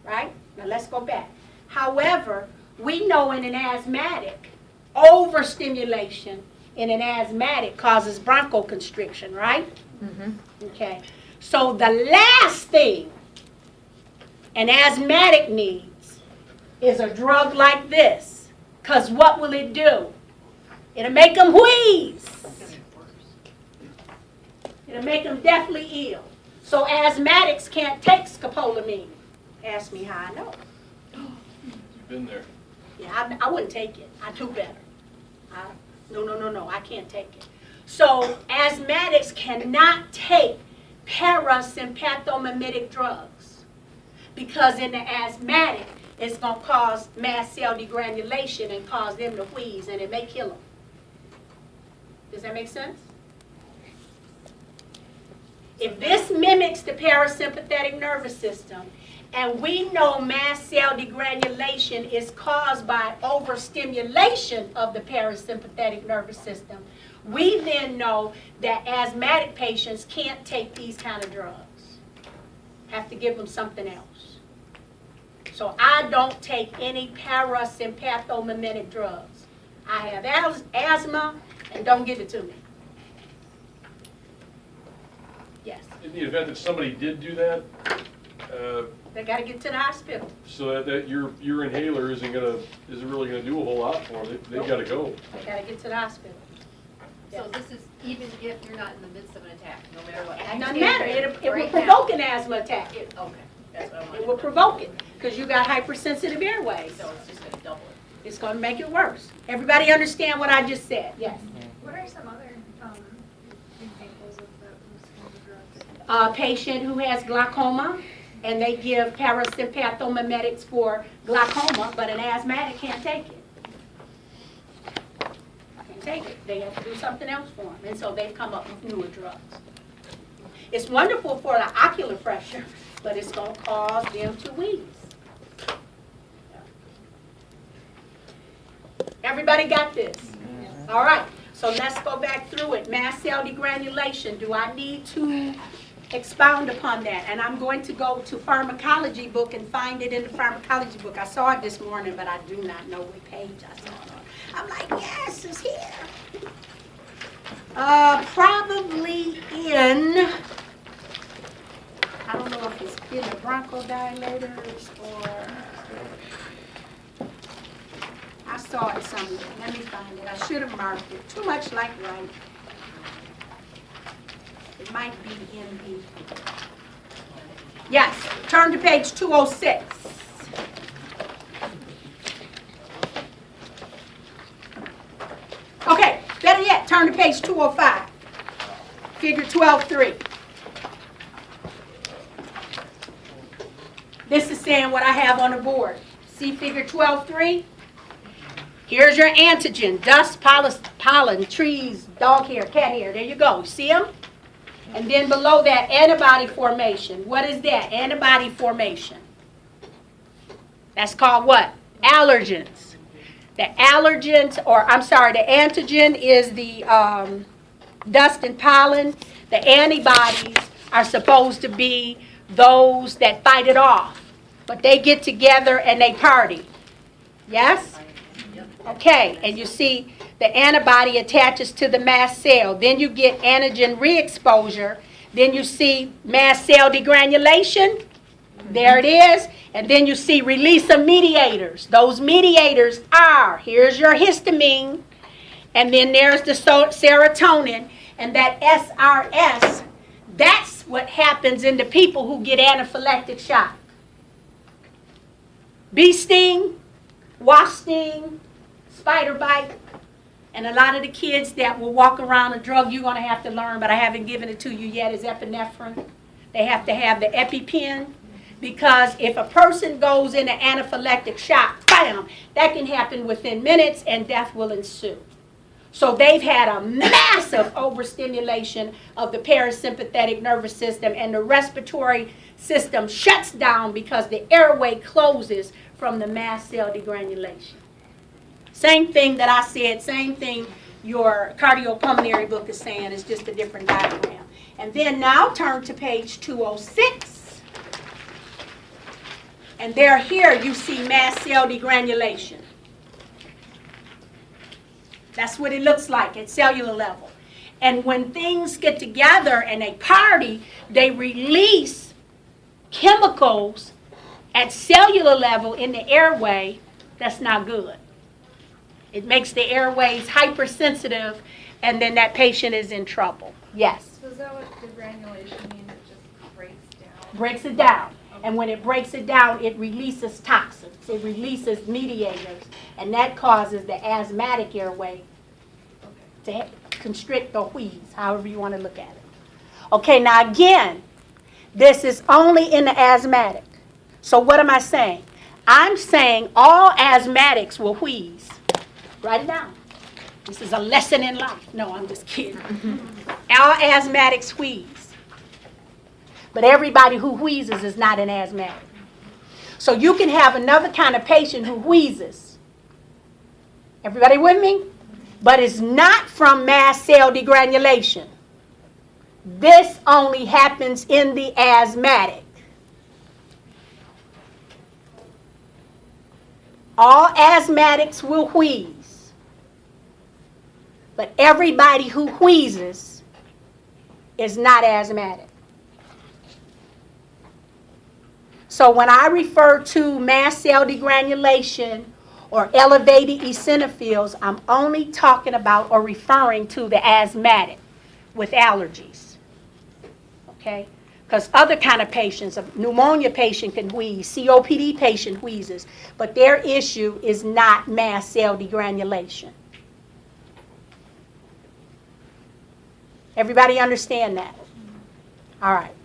right? Now let's go back. However, we know in an asthmatic, overstimulation in an asthmatic causes bronchoconstriction, right? Mm-hmm. Okay. So the last thing an asthmatic needs is a drug like this. Because what will it do? It'll make them wheeze. It'll make them deathly ill. So asthmatics can't take scopolamine. Ask me how I know. You've been there. Yeah, I wouldn't take it. I do better. No, I can't take it. So asthmatics cannot take parasympathomimetic drugs because in the asthmatic, it's going to cause mast cell degranulation and cause them to wheeze, and it may kill them. Does that make sense? If this mimics the parasympathetic nervous system, and we know mast cell degranulation is caused by overstimulation of the parasympathetic nervous system, We then know that asthmatic patients can't take these kind of drugs. Have to give them something else. So I don't take any parasympathomimetic drugs. I have asthma, and don't give it to me. Yes, In the event that somebody did do that, they got to get to the hospital. so that your inhaler isn't really gonna do a whole lot for them, they've gotta go. They got to get to the hospital. So this is even if you're not in the midst of an attack, no matter what. It doesn't matter. It will Right now. provoke an asthma attack. Okay, that's what I wanted. It will provoke it because you got hypersensitive airways. So it's just gonna double it. It's going to make it worse. Everybody understand what I just said? Yes. What are some other examples of those kinds of drugs? A patient who has glaucoma, and they give parasympathomimetics for glaucoma, but an asthmatic can't take it. Can't take it. They have to do something else for them, and so they've come up with newer drugs. It's wonderful for the ocular pressure, but it's going to cause them to wheeze. Everybody got this? All right, so let's go back through it. Mast cell degranulation. Do I need to expound upon that? And I'm going to go to Pharmacology book and find it in the Pharmacology book. I saw it this morning, but I do not know what page I saw it on. I'm like, yes, it's here. Probably in, I don't know if it's in the bronchodilators or, I saw it somewhere. Let me find it. I should have marked it. Too much like right. It might be in the, yes, turn to page 206. Okay, better yet, turn to page 205. Figure 12.3. This is saying what I have on the board. See figure 12.3? Here's your antigen, dust, pollen, trees, dog hair, cat hair. There you go. See them? And then below that, antibody formation. What is that? Antibody formation. That's called what? Allergens. The allergens, or I'm sorry, the antigen is the dust and pollen. The antibodies are supposed to be those that fight it off. But they get together and they party. Yes? Okay, and you see the antibody attaches to the mast cell. Then you get antigen re-exposure. Then you see mast cell degranulation. There it is. And then you see release of mediators. Those mediators are, here's your histamine, and then there's the serotonin, and that SRS, that's what happens in the people who get anaphylactic shock. Bee sting, wasp sting, spider bite, and a lot of the kids that will walk around a drug you're going to have to learn, but I haven't given it to you yet, is epinephrine. They have to have the EpiPen, because if a person goes into anaphylactic shock, bam, that can happen within minutes and death will ensue. So they've had a massive overstimulation of the parasympathetic nervous system, and the respiratory system shuts down because the airway closes from the mast cell degranulation. Same thing that I said, same thing your cardiopulmonary book is saying, it's just a different diagram. And then now turn to page 206. And there here you see mast cell degranulation. That's what it looks like at cellular level. And when things get together and they party, they release chemicals at cellular level in the airway. That's not good. It makes the airways hypersensitive, and then that patient is in trouble. Yes? So is that what degranulation means? It just breaks down? Breaks it down. And when it breaks it down, it releases toxins. It releases mediators. And that causes the asthmatic airway to constrict or wheeze, however you want to look at it. Okay, now again, this is only in the asthmatic. So what am I saying? I'm saying all asthmatics will wheeze. Write it down. This is a lesson in life. No, I'm just kidding. All asthmatics wheeze. But everybody who wheezes is not an asthmatic. So you can have another kind of patient who wheezes. Everybody with me? but it's not from mast cell degranulation. This only happens in the asthmatic. All asthmatics will wheeze, but everybody who wheezes is not asthmatic. So when I refer to mast cell degranulation or elevated eosinophils, I'm only talking about or referring to the asthmatic with allergies. Okay? Because other kind of patients, a pneumonia patient can wheeze, COPD patient wheezes, but their issue is not mast cell degranulation. Everybody understand that? All right.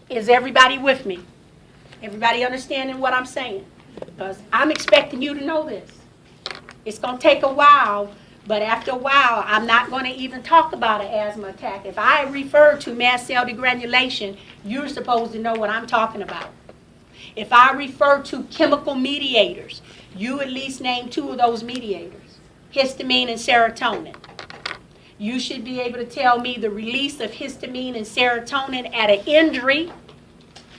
Is everybody with me? Everybody understanding what I'm saying? Because I'm expecting you to know this. It's going to take a while, but after a while, I'm not going to even talk about an asthma attack. If I refer to mast cell degranulation, you're supposed to know what I'm talking about. If I refer to chemical mediators, you at least name 2 of those mediators, histamine and serotonin. You should be able to tell me the release of histamine and serotonin at an injury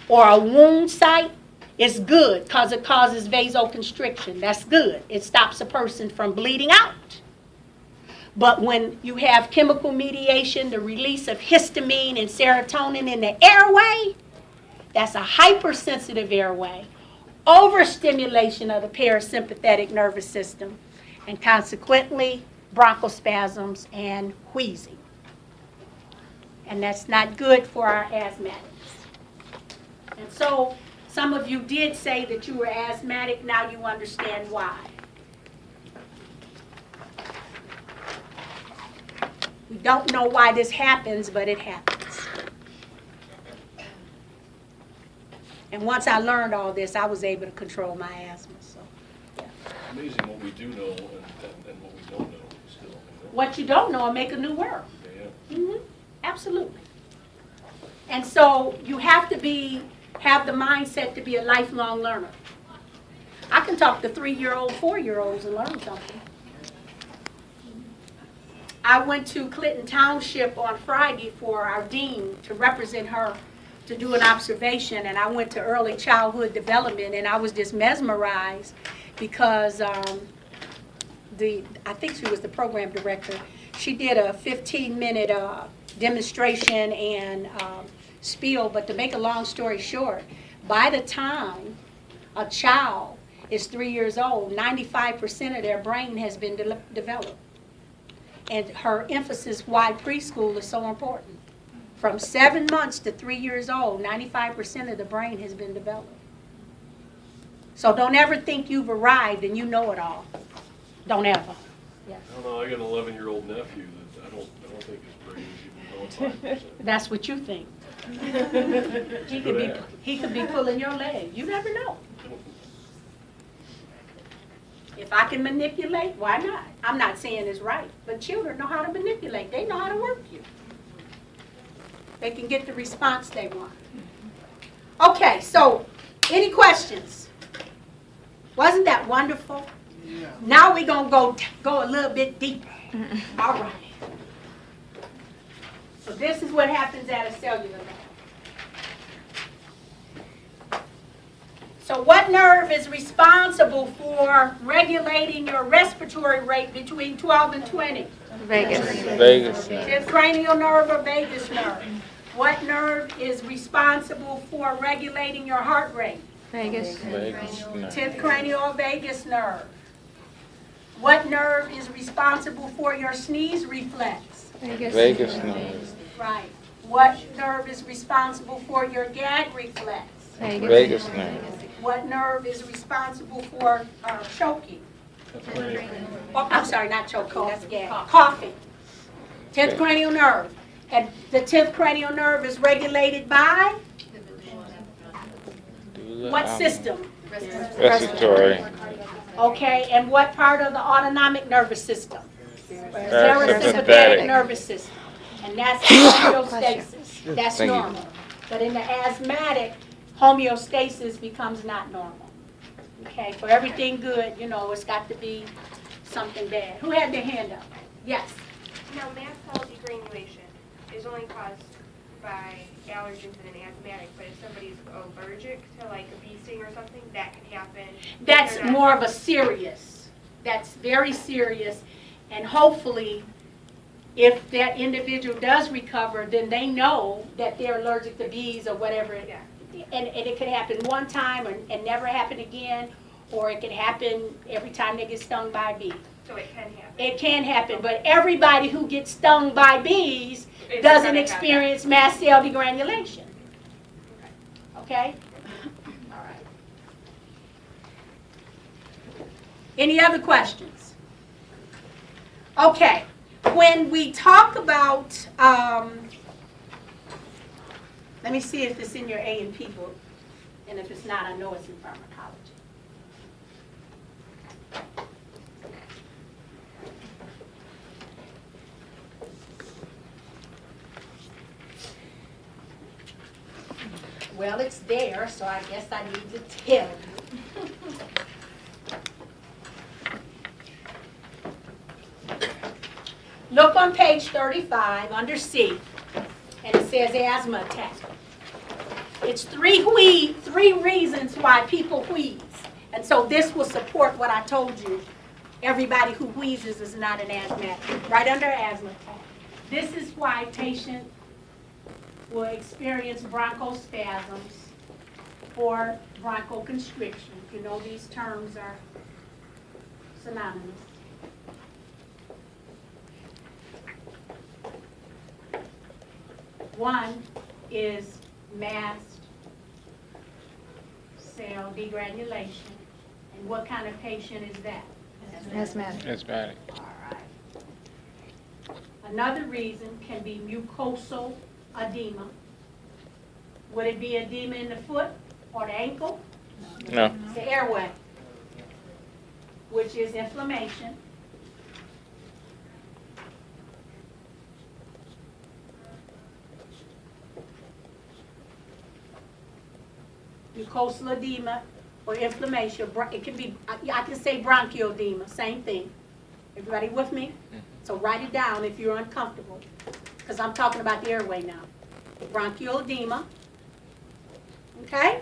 or a wound site is good because it causes vasoconstriction. That's good. It stops a person from bleeding out. But when you have chemical mediation, the release of histamine and serotonin in the airway, that's a hypersensitive airway, overstimulation of the parasympathetic nervous system, and consequently bronchospasms and wheezing. And that's not good for our asthmatics. And so some of you did say that you were asthmatic. Now you understand why. We don't know why this happens, but it happens. And once I learned all this, I was able to control my asthma. So, yeah. Amazing what we do know and what we don't know still. What you don't know will make a new world. Yeah. Mm-hmm. Absolutely. And so you have to have the mindset to be a lifelong learner. I can talk to 3-year-old, 4-year-olds and learn something. I went to Clinton Township on Friday for our dean to represent her to do an observation, and I went to early childhood development, and I was just mesmerized because I think she was the program director. She did a 15-minute demonstration and spiel, but to make a long story short, by the time a child is 3 years old, 95% of their brain has been developed. And her emphasis why preschool is so important. From 7 months to 3 years old, 95% of the brain has been developed. So don't ever think you've arrived and you know it all. Don't ever. Yeah. I don't know, I got an 11-year-old nephew that I don't think his brain is even going 5%. That's what you think. He could be pulling your leg. You never know. If I can manipulate, why not? I'm not saying it's right, but children know how to manipulate. They know how to work you. They can get the response they want. Okay, so any questions? Wasn't that wonderful? Yeah. Now we're going to go a little bit deeper. All right. So this is what happens at a cellular level. So what nerve is responsible for regulating your respiratory rate between 12 and 20? Vagus. Is cranial nerve or vagus nerve? What nerve is responsible for regulating your heart rate? Vagus. 10th cranial or vagus nerve. What nerve is responsible for your sneeze reflex? Vagus. Right. What nerve is responsible for your gag reflex? Vagus. What nerve is responsible for choking? Oh, I'm sorry, not choking, that's gag. Coughing. 10th cranial nerve. And the 10th cranial nerve is regulated by what system? Respiratory. Okay, and what part of the autonomic nervous system? Parasympathetic. Parasympathetic nervous system. And that's homeostasis. That's Thank you. normal. But in the asthmatic, homeostasis becomes not normal. Okay, for everything good, you know, it's got to be something bad. Who had their hand up? Yes. Now, mast cell degranulation is only caused by allergens in an asthmatic, but if somebody's allergic to like a bee sting or something, that can happen. if That's they're not- more of a serious. That's very serious. And hopefully, if that individual does recover, then they know that they're allergic to bees or whatever. Yeah. And it could happen one time and never happen again, or it could happen every time they get stung by a bee. So it can happen. It can happen, but everybody who gets stung by bees It's doesn't gonna experience mast cell degranulation. Okay? All right. Any other questions? Okay. When we talk about, let me see if it's in your A&P book, and if it's not, I know it's in pharmacology. Well, it's there, so I guess I need to tell you. Look on page 35 under C, and it says asthma attack. It's three reasons why people wheeze. And so this will support what I told you. Everybody who wheezes is not an asthmatic. Right under asthma attack. This is why patients will experience bronchospasms or bronchoconstriction. You know these terms are synonymous. One is mast cell degranulation. And what kind of patient is that? Asthmatic. Asthmatic. All right. Another reason can be mucosal edema. Would it be edema in the foot or the ankle? No. It's the airway, which is inflammation. Mucosal edema or inflammation. It can be, I can say bronchial edema, same thing. Everybody with me? So write it down if you're uncomfortable, because I'm talking about the airway now. Bronchial edema. Okay?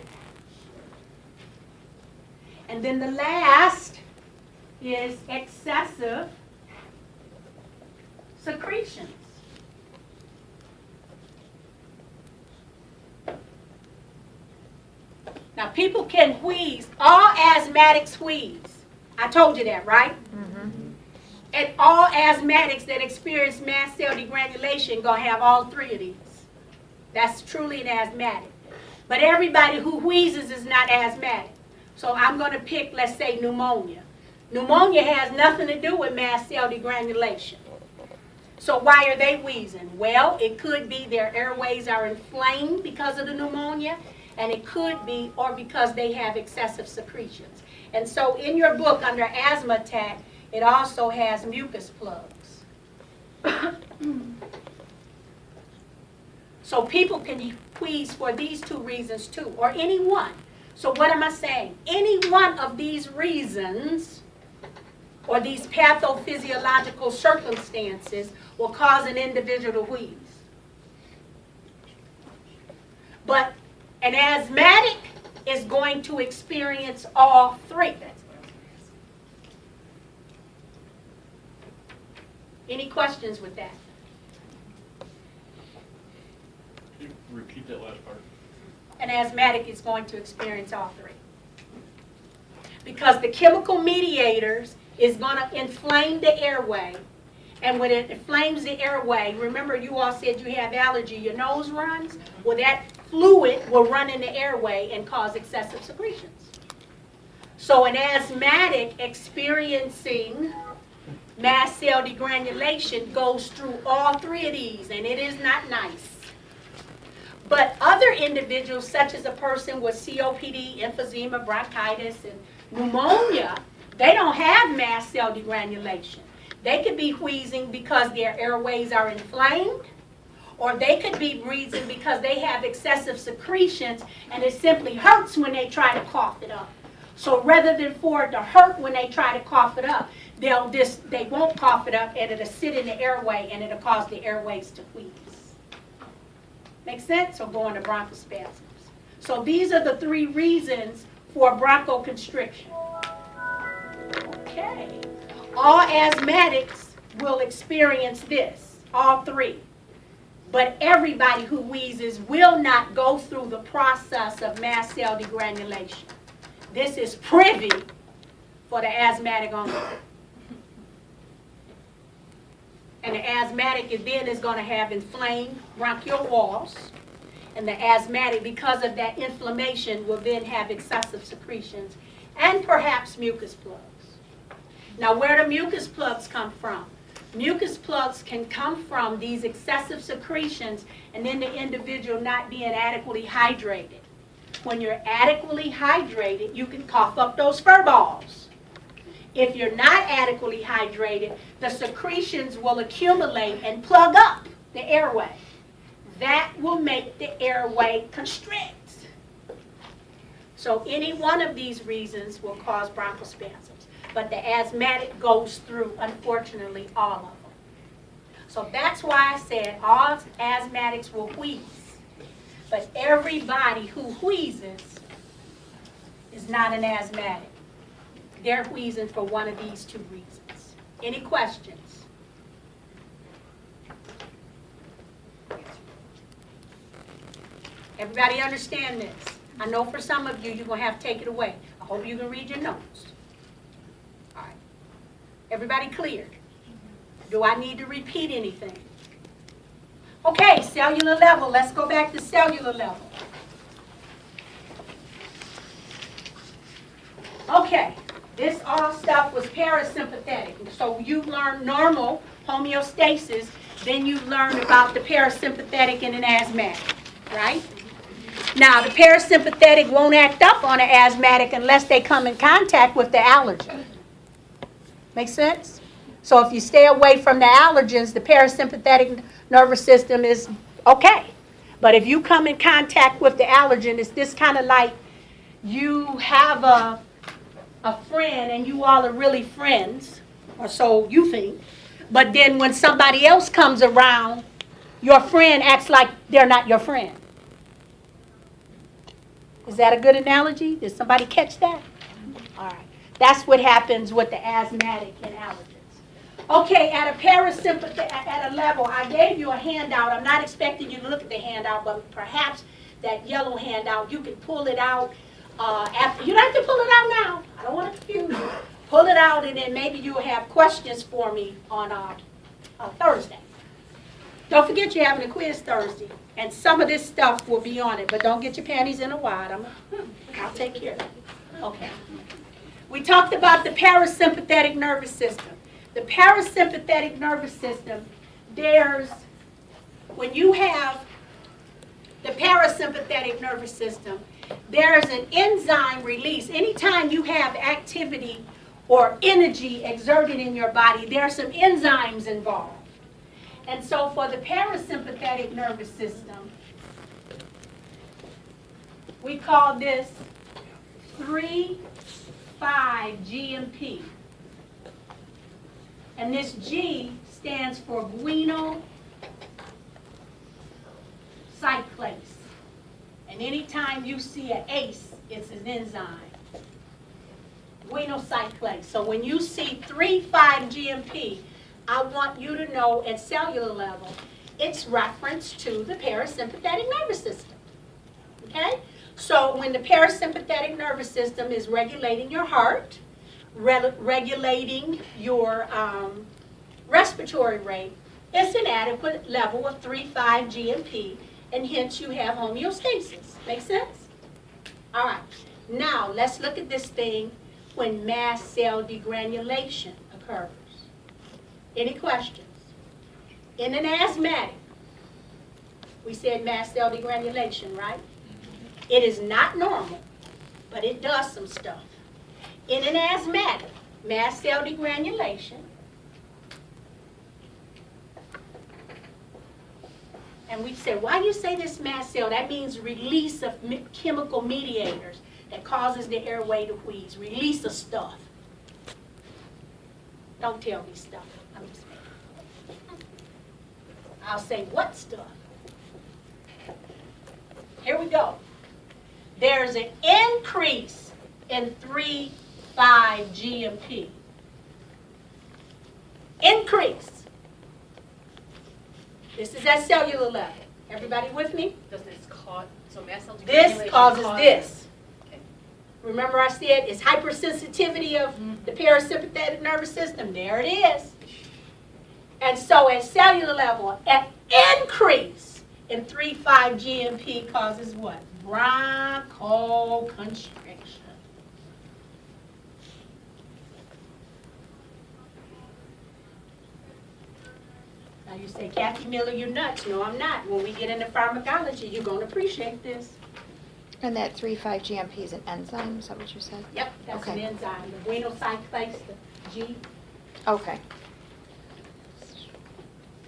And then the last is excessive secretions. Now, people can wheeze. All asthmatics wheeze. I told you that, right? And all asthmatics that experience mast cell degranulation gonna have all three of these. That's truly an asthmatic. But everybody who wheezes is not asthmatic. So I'm gonna pick, let's say, pneumonia. Pneumonia has nothing to do with mast cell degranulation. So why are they wheezing? Well, it could be their airways are inflamed because of the pneumonia, and it could be, or because they have excessive secretions. And so in your book under asthma attack, it also has mucus plugs. So people can wheeze for these two reasons too, or any one. So what am I saying? Any one of these reasons, or these pathophysiological circumstances, will cause an individual to wheeze. But an asthmatic is going to experience all three. Any questions with that? Can you repeat that last part? An asthmatic is going to experience all three. Because the chemical mediators is going to inflame the airway. And when it inflames the airway, remember you all said you have allergy, your nose runs? Well, that fluid will run in the airway and cause excessive secretions. So an asthmatic experiencing mast cell degranulation goes through all three of these, and it is not nice. But other individuals, such as a person with COPD, emphysema, bronchitis, and pneumonia, they don't have mast cell degranulation. They could be wheezing because their airways are inflamed, or they could be wheezing because they have excessive secretions, and it simply hurts when they try to cough it up. So rather than for it to hurt when they try to cough it up, they won't cough it up and it'll sit in the airway and it'll cause the airways to wheeze. Make sense? So go into bronchospasms. So these are the 3 reasons for bronchoconstriction. Okay. All asthmatics will experience this, all 3. But everybody who wheezes will not go through the process of mast cell degranulation. This is privy for the asthmatic only. And the asthmatic then is going to have inflamed bronchial walls. And the asthmatic, because of that inflammation, will then have excessive secretions and perhaps mucus plugs. Now, where do mucus plugs come from? Mucus plugs can come from these excessive secretions and then the individual not being adequately hydrated. When you're adequately hydrated, you can cough up those fur balls. If you're not adequately hydrated, the secretions will accumulate and plug up the airway. That will make the airway constrict. So any one of these reasons will cause bronchospasms. But the asthmatic goes through, unfortunately, all of them. So that's why I said all asthmatics will wheeze. But everybody who wheezes is not an asthmatic. They're wheezing for one of these 2 reasons. Any questions? Everybody understand this? I know for some of you, you're going to have to take it away. I hope you can read your notes. All right. Everybody clear? Do I need to repeat anything? Okay, cellular level. Let's go back to cellular level. Okay, this all stuff was parasympathetic. So you learned normal homeostasis, then you learned about the parasympathetic in an asthmatic, right? Now, the parasympathetic won't act up on an asthmatic unless they come in contact with the allergen. Make sense? So if you stay away from the allergens, the parasympathetic nervous system is okay. But if you come in contact with the allergen, it's this kind of like you have a friend and you all are really friends, or so you think. But then when somebody else comes around, your friend acts like they're not your friend. Is that a good analogy? Did somebody catch that? All right. That's what happens with the asthmatic and allergens. Okay, at a parasympathetic, at a level, I gave you a handout. I'm not expecting you to look at the handout, but perhaps that yellow handout, you can pull it out after. You don't have to pull it out now. I don't want to confuse you. Pull it out, and then maybe you'll have questions for me on Thursday. Don't forget you're having a quiz Thursday, and some of this stuff will be on it, but don't get your panties in a wad. I'll take care of it. Okay. We talked about the parasympathetic nervous system. The parasympathetic nervous system, when you have the parasympathetic nervous system, there's an enzyme release. Anytime you have activity or energy exerted in your body, there are some enzymes involved. And so for the parasympathetic nervous system, we call this 3,5-GMP. And this G stands for guanocyclase. And anytime you see an ACE, it's an enzyme. Guanocyclase. So when you see 3,5-GMP, I want you to know at cellular level, it's reference to the parasympathetic nervous system. Okay? So when the parasympathetic nervous system is regulating your heart, regulating your respiratory rate, it's an adequate level of 3,5-GMP, and hence you have homeostasis. Make sense? All right. Now, let's look at this thing when mast cell degranulation occurs. Any questions? In an asthmatic, we said mast cell degranulation, right? It is not normal, but it does some stuff. In an asthmatic, mast cell degranulation, and we said, why do you say this mast cell? That means release of chemical mediators. The that causes the airway to wheeze, release of stuff. Don't tell me stuff. I'm just saying. I'll say what stuff. Here we go. There's an increase in 3,5-GMP. Increase. This is at cellular level. Everybody with me? Does this cause, so mast cell This degranulation causes this. Okay. Remember I said it's hypersensitivity of the parasympathetic nervous system. There it is. And so at cellular level, an increase in 3,5-GMP causes what? Bronchoconstriction. Now you say, Kathy Miller, you're nuts. No, I'm not. When we get into pharmacology, you're going to appreciate this. And that 3,5-GMP is an enzyme, is that what you said? Yep, that's an Okay. enzyme. The guanocyclase, the G, Okay.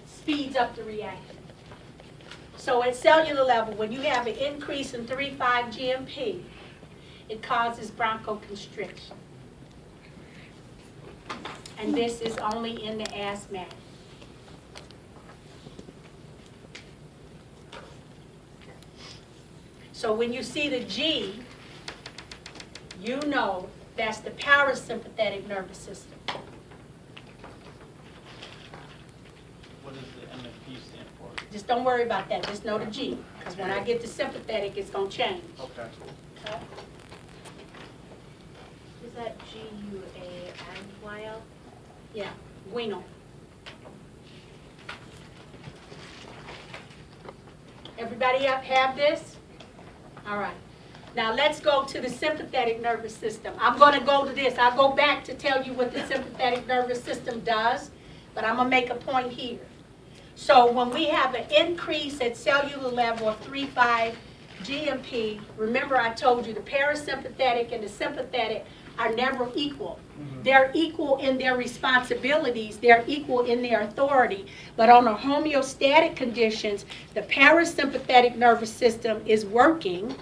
speeds up the reaction. So at cellular level, when you have an increase in 3,5-GMP, it causes bronchoconstriction. And this is only in the asthmatic. So when you see the G, you know that's the parasympathetic nervous system. What does the MMP stand for? Just don't worry about that. Just know the G. Because when I get to sympathetic, it's going to change. Okay. Okay? Is that G-U-A-N-Y-L? Yeah, guano. Everybody have this? All right. Now let's go to the sympathetic nervous system. I'm going to go to this. I'll go back to tell you what the sympathetic nervous system does, but I'm going to make a point here. So when we have an increase at cellular level of 3,5-GMP, remember I told you the parasympathetic and the sympathetic are never equal. They're equal in their responsibilities, they're equal in their authority, but on the homeostatic conditions, the parasympathetic nervous system is working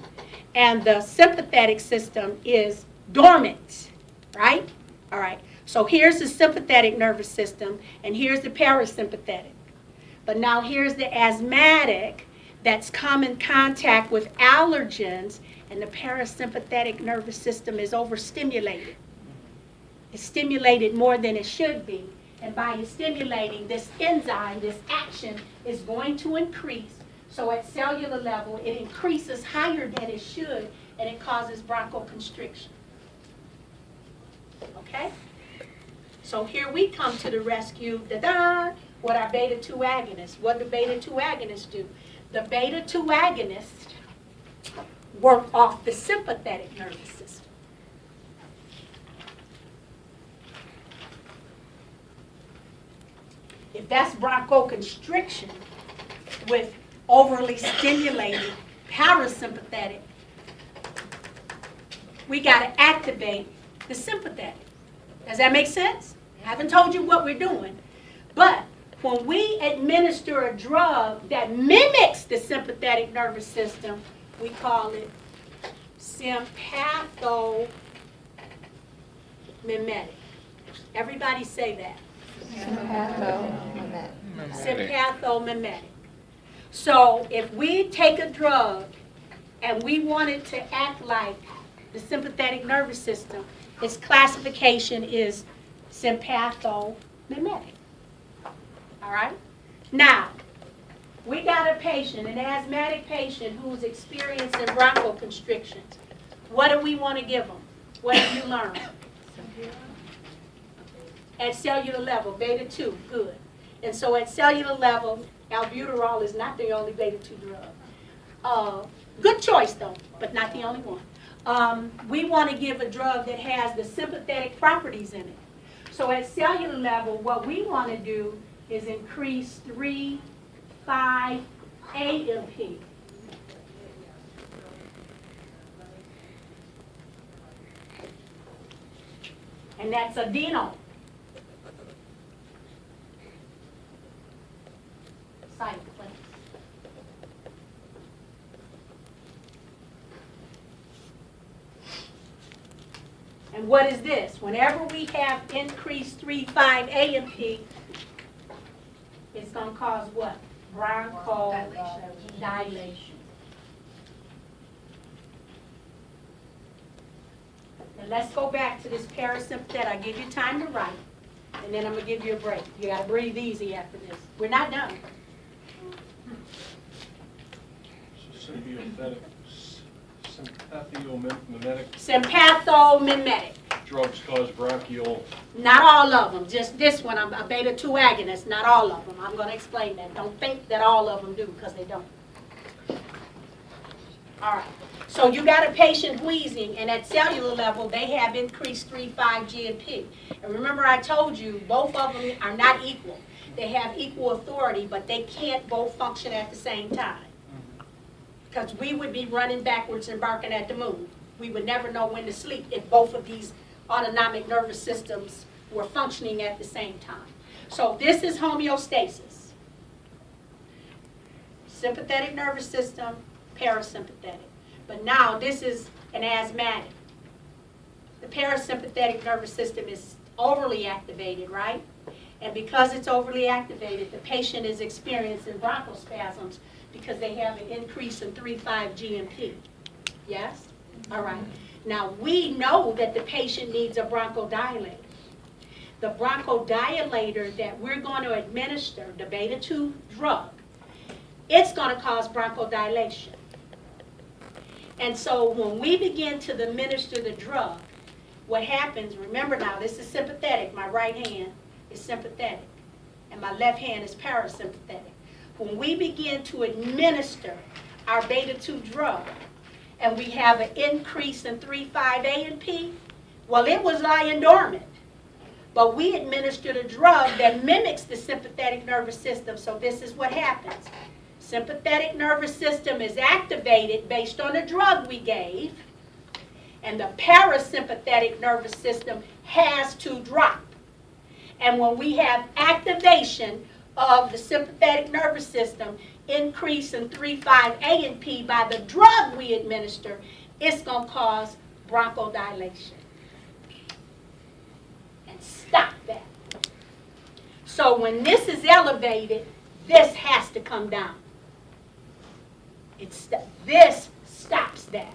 and the sympathetic system is dormant, right? All right, so here's the sympathetic nervous system and here's the parasympathetic. But now here's the asthmatic that's come in contact with allergens and the parasympathetic nervous system is overstimulated. It's stimulated more than it should be. And by it stimulating, this enzyme, this action is going to increase. So at cellular level, it increases higher than it should and it causes bronchoconstriction. Okay? So here we come to the rescue, da-da, with our beta-2 agonists. What do beta-2 agonists do? The beta-2 agonists work off the sympathetic nervous system. If that's bronchoconstriction with overly stimulated parasympathetic, we got to activate the sympathetic. Does that make sense? I haven't told you what we're doing. But when we administer a drug that mimics the sympathetic nervous system, we call it sympathomimetic. Everybody say that. Sympathomimetic. Sympathomimetic. So if we take a drug and we want it to act like the sympathetic nervous system, its classification is sympathomimetic. All right? Now, we got a patient, an asthmatic patient who's experiencing bronchoconstrictions. What do we want to give them? What have you learned? At cellular level, beta-2, good. And so at cellular level, albuterol is not the only beta-2 drug. Good choice though, but not the only one. We want to give a drug that has the sympathetic properties in it. So at cellular level, what we want to do is increase 3,5-AMP. And that's adeno. Cyclase. And what is this? Whenever we have increased 3,5 AMP, it's going to cause what? Bronchodilation. Now let's go back to this parasympathetic. I'll give you time to write, and then I'm going to give you a break. You got to breathe easy after this. We're not done. Sympathetic, sympathomimetic Sympathomimetic. drugs cause bronchial. Not all of them. Just this one. I'm a beta-2 agonist. Not all of them. I'm going to explain that. Don't think that all of them do, because they don't. All right. So you got a patient wheezing, and at cellular level, they have increased 3,5 GMP. And remember I told you, both of them are not equal. They have equal authority, but they can't both function at the same time. Because we would be running backwards and barking at the moon. We would never know when to sleep if both of these autonomic nervous systems were functioning at the same time. So this is homeostasis. Sympathetic nervous system, parasympathetic. But now this is an asthmatic. The parasympathetic nervous system is overly activated, right? And because it's overly activated, the patient is experiencing bronchospasms because they have an increase in 3,5 GMP. Yes? All right. Now we know that the patient needs a bronchodilator. The bronchodilator that we're going to administer, the beta-2 drug, it's going to cause bronchodilation. And so when we begin to administer the drug, what happens, remember now, this is sympathetic. My right hand is sympathetic, and my left hand is parasympathetic. When we begin to administer our beta-2 drug, and we have an increase in 3,5 AMP, well, it was lying dormant. But we administered a drug that mimics the sympathetic nervous system, so this is what happens. Sympathetic nervous system is activated based on the drug we gave, and the parasympathetic nervous system has to drop. And when we have activation of the sympathetic nervous system, increase in 3,5 AMP by the drug we administer, it's going to cause bronchodilation. And stop that. So when this is elevated, this has to come down. This stops that.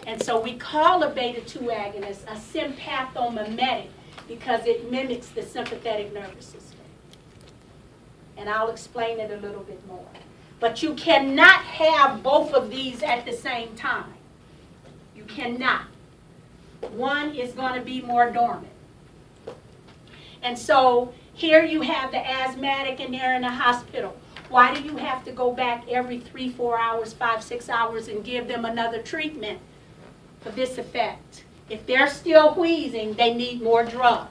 And so we call a beta-2 agonist a sympathomimetic because it mimics the sympathetic nervous system. And I'll explain it a little bit more. But you cannot have both of these at the same time. You cannot. One is going to be more dormant. And so here you have the asthmatic and they're in the hospital. Why do you have to go back every 3, 4 hours, 5, 6 hours and give them another treatment for this effect? If they're still wheezing, they need more drug.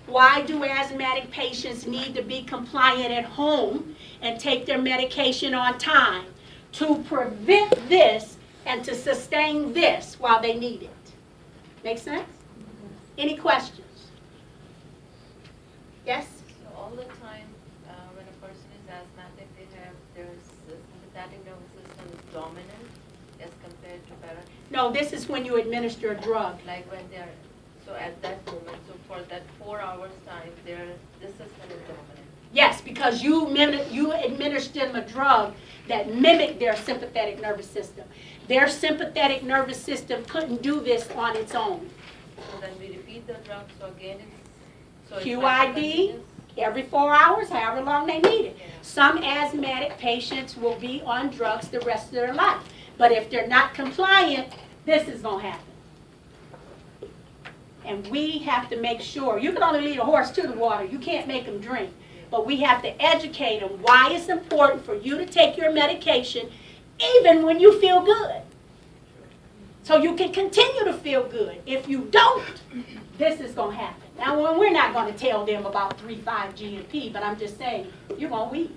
Why do asthmatic patients need to be compliant at home and take their medication on time? To prevent this and to sustain this while they need it. Make sense? Any questions? Yes? So all the time, when a person is asthmatic, they have their sympathetic nervous system is dominant as compared to para. No, this is when you administer a drug. Like when they're, so at that moment, so for that 4 hours time, this system is dominant. Yes, because you administered them a drug that mimicked their sympathetic nervous system. Their sympathetic nervous system couldn't do this on its own. So then we repeat the drug, so again it's QID, every 4 hours, however long they need it. Some asthmatic patients will be on drugs the rest of their life. But if they're not compliant, this is going to happen. And we have to make sure, you can only lead a horse to the water, you can't make them drink. But we have to educate them why it's important for you to take your medication even when you feel good. So you can continue to feel good. If you don't, this is going to happen. Now, we're not going to tell them about 3,5 GMP, but I'm just saying, you're going to wheeze.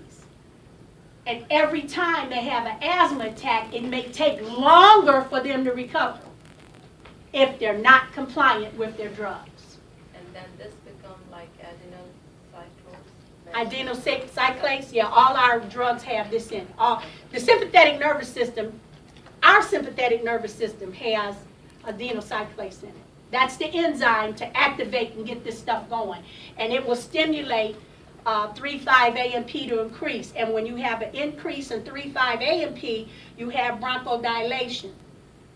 And every time they have an asthma attack, it may take longer for them to recover if they're not compliant with their drugs. And then this becomes like Adenocyclase, yeah, all our drugs have this in it. The sympathetic nervous system, our sympathetic nervous system has adenocyclase in it. That's the enzyme to activate and get this stuff going. And it will stimulate 3,5-AMP to increase. And when you have an increase in 3,5-AMP, you have bronchodilation.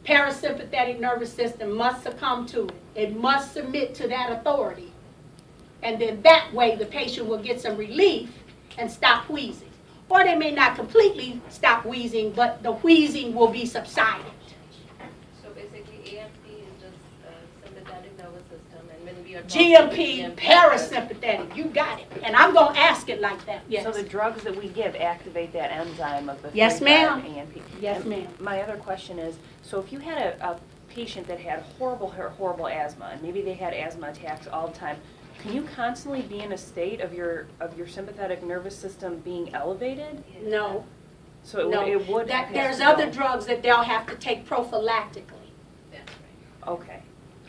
Parasympathetic nervous system must succumb to it. It must submit to that authority. And then that way the patient will get some relief and stop wheezing. Or they may not completely stop wheezing, but the wheezing will be subsided. So basically AMP is just sympathetic nervous system, and when we are talking GMP, GMP, parasympathetic, you got it. And I'm going to ask it like that, yes. So the drugs that we give activate that enzyme of the Yes, ma'am. 3,5-AMP. Yes, And ma'am. My other question is, so if you had a patient that had horrible asthma, and maybe they had asthma attacks all the time, can you constantly be in a state of your sympathetic nervous system being elevated? No. So it No. would, it would That, have there's to other go. drugs that they'll have to take prophylactically. That's right. Okay.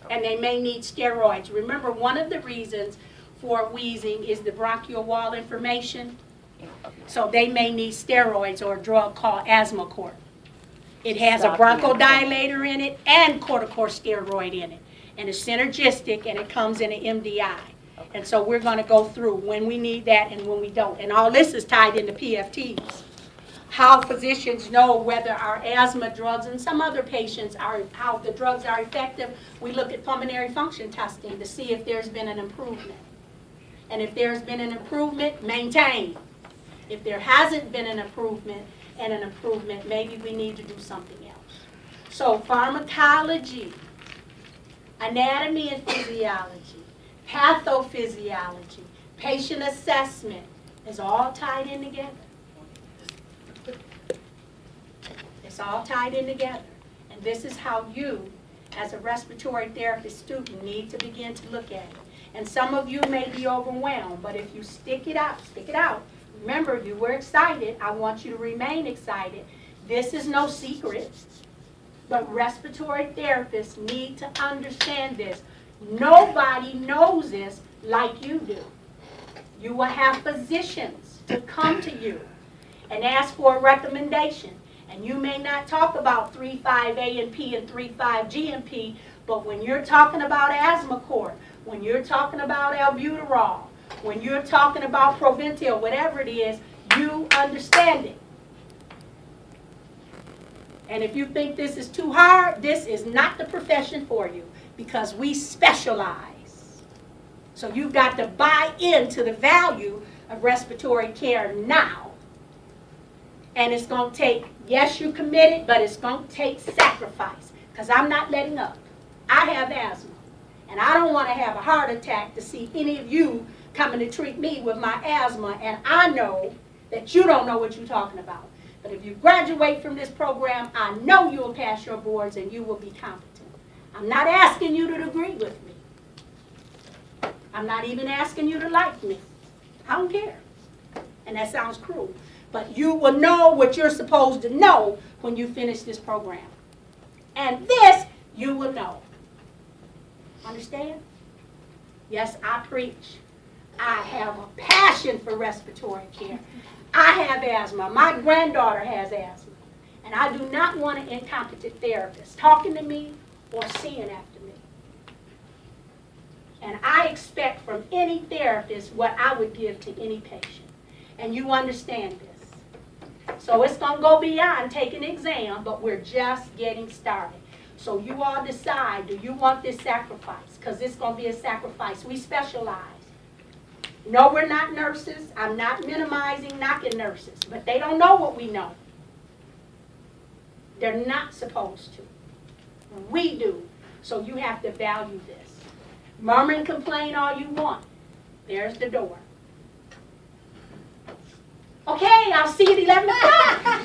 And they may need steroids. Remember, one of the reasons for wheezing is the bronchial wall inflammation. Okay. So they may need steroids or a drug called Asthmacort. It has a Stop the bronchodilator in it and corticosteroid in it. And it's synergistic and it comes in an MDI. And so we're going to go through when we need that and when we don't. And all this is tied into PFTs. How physicians know whether our asthma drugs and some other patients are, how the drugs are effective. We look at pulmonary function testing to see if there's been an improvement. And if there's been an improvement, maintain. If there hasn't been an improvement, maybe we need to do something else. So pharmacology, anatomy and physiology, pathophysiology, patient assessment is all tied in together. It's all tied in together. And this is how you, as a respiratory therapist student, need to begin to look at it. And some of you may be overwhelmed, but if you stick it out, remember, you were excited. I want you to remain excited. This is no secret, but respiratory therapists need to understand this. Nobody knows this like you do. You will have physicians to come to you and ask for a recommendation. And you may not talk about 3,5-AMP and 3,5-GMP, but when you're talking about Asthmacort, when you're talking about Albuterol, when you're talking about Proventil, whatever it is, you understand it. And if you think this is too hard, this is not the profession for you because we specialize. So you've got to buy into the value of respiratory care now. And it's going to take, yes, you committed, but it's going to take sacrifice because I'm not letting up. I have asthma, and I don't want to have a heart attack to see any of you coming to treat me with my asthma, and I know that you don't know what you're talking about. But if you graduate from this program, I know you will pass your boards and you will be competent. I'm not asking you to agree with me. I'm not even asking you to like me. I don't care. And that sounds cruel. But you will know what you're supposed to know when you finish this program. And this you will know. Understand? Yes, I preach. I have a passion for respiratory care. I have asthma. My granddaughter has asthma. And I do not want an incompetent therapist talking to me or seeing after me. And I expect from any therapist what I would give to any patient. And you understand this. So it's going to go beyond taking an exam, but we're just getting started. So you all decide, do you want this sacrifice? Because it's going to be a sacrifice. We specialize. No, we're not nurses. I'm not minimizing, knocking nurses. But they don't know what we know. They're not supposed to. We do. So you have to value this. Murmur and complain all you want. There's the door. Okay, I'll see you at 11 o'clock.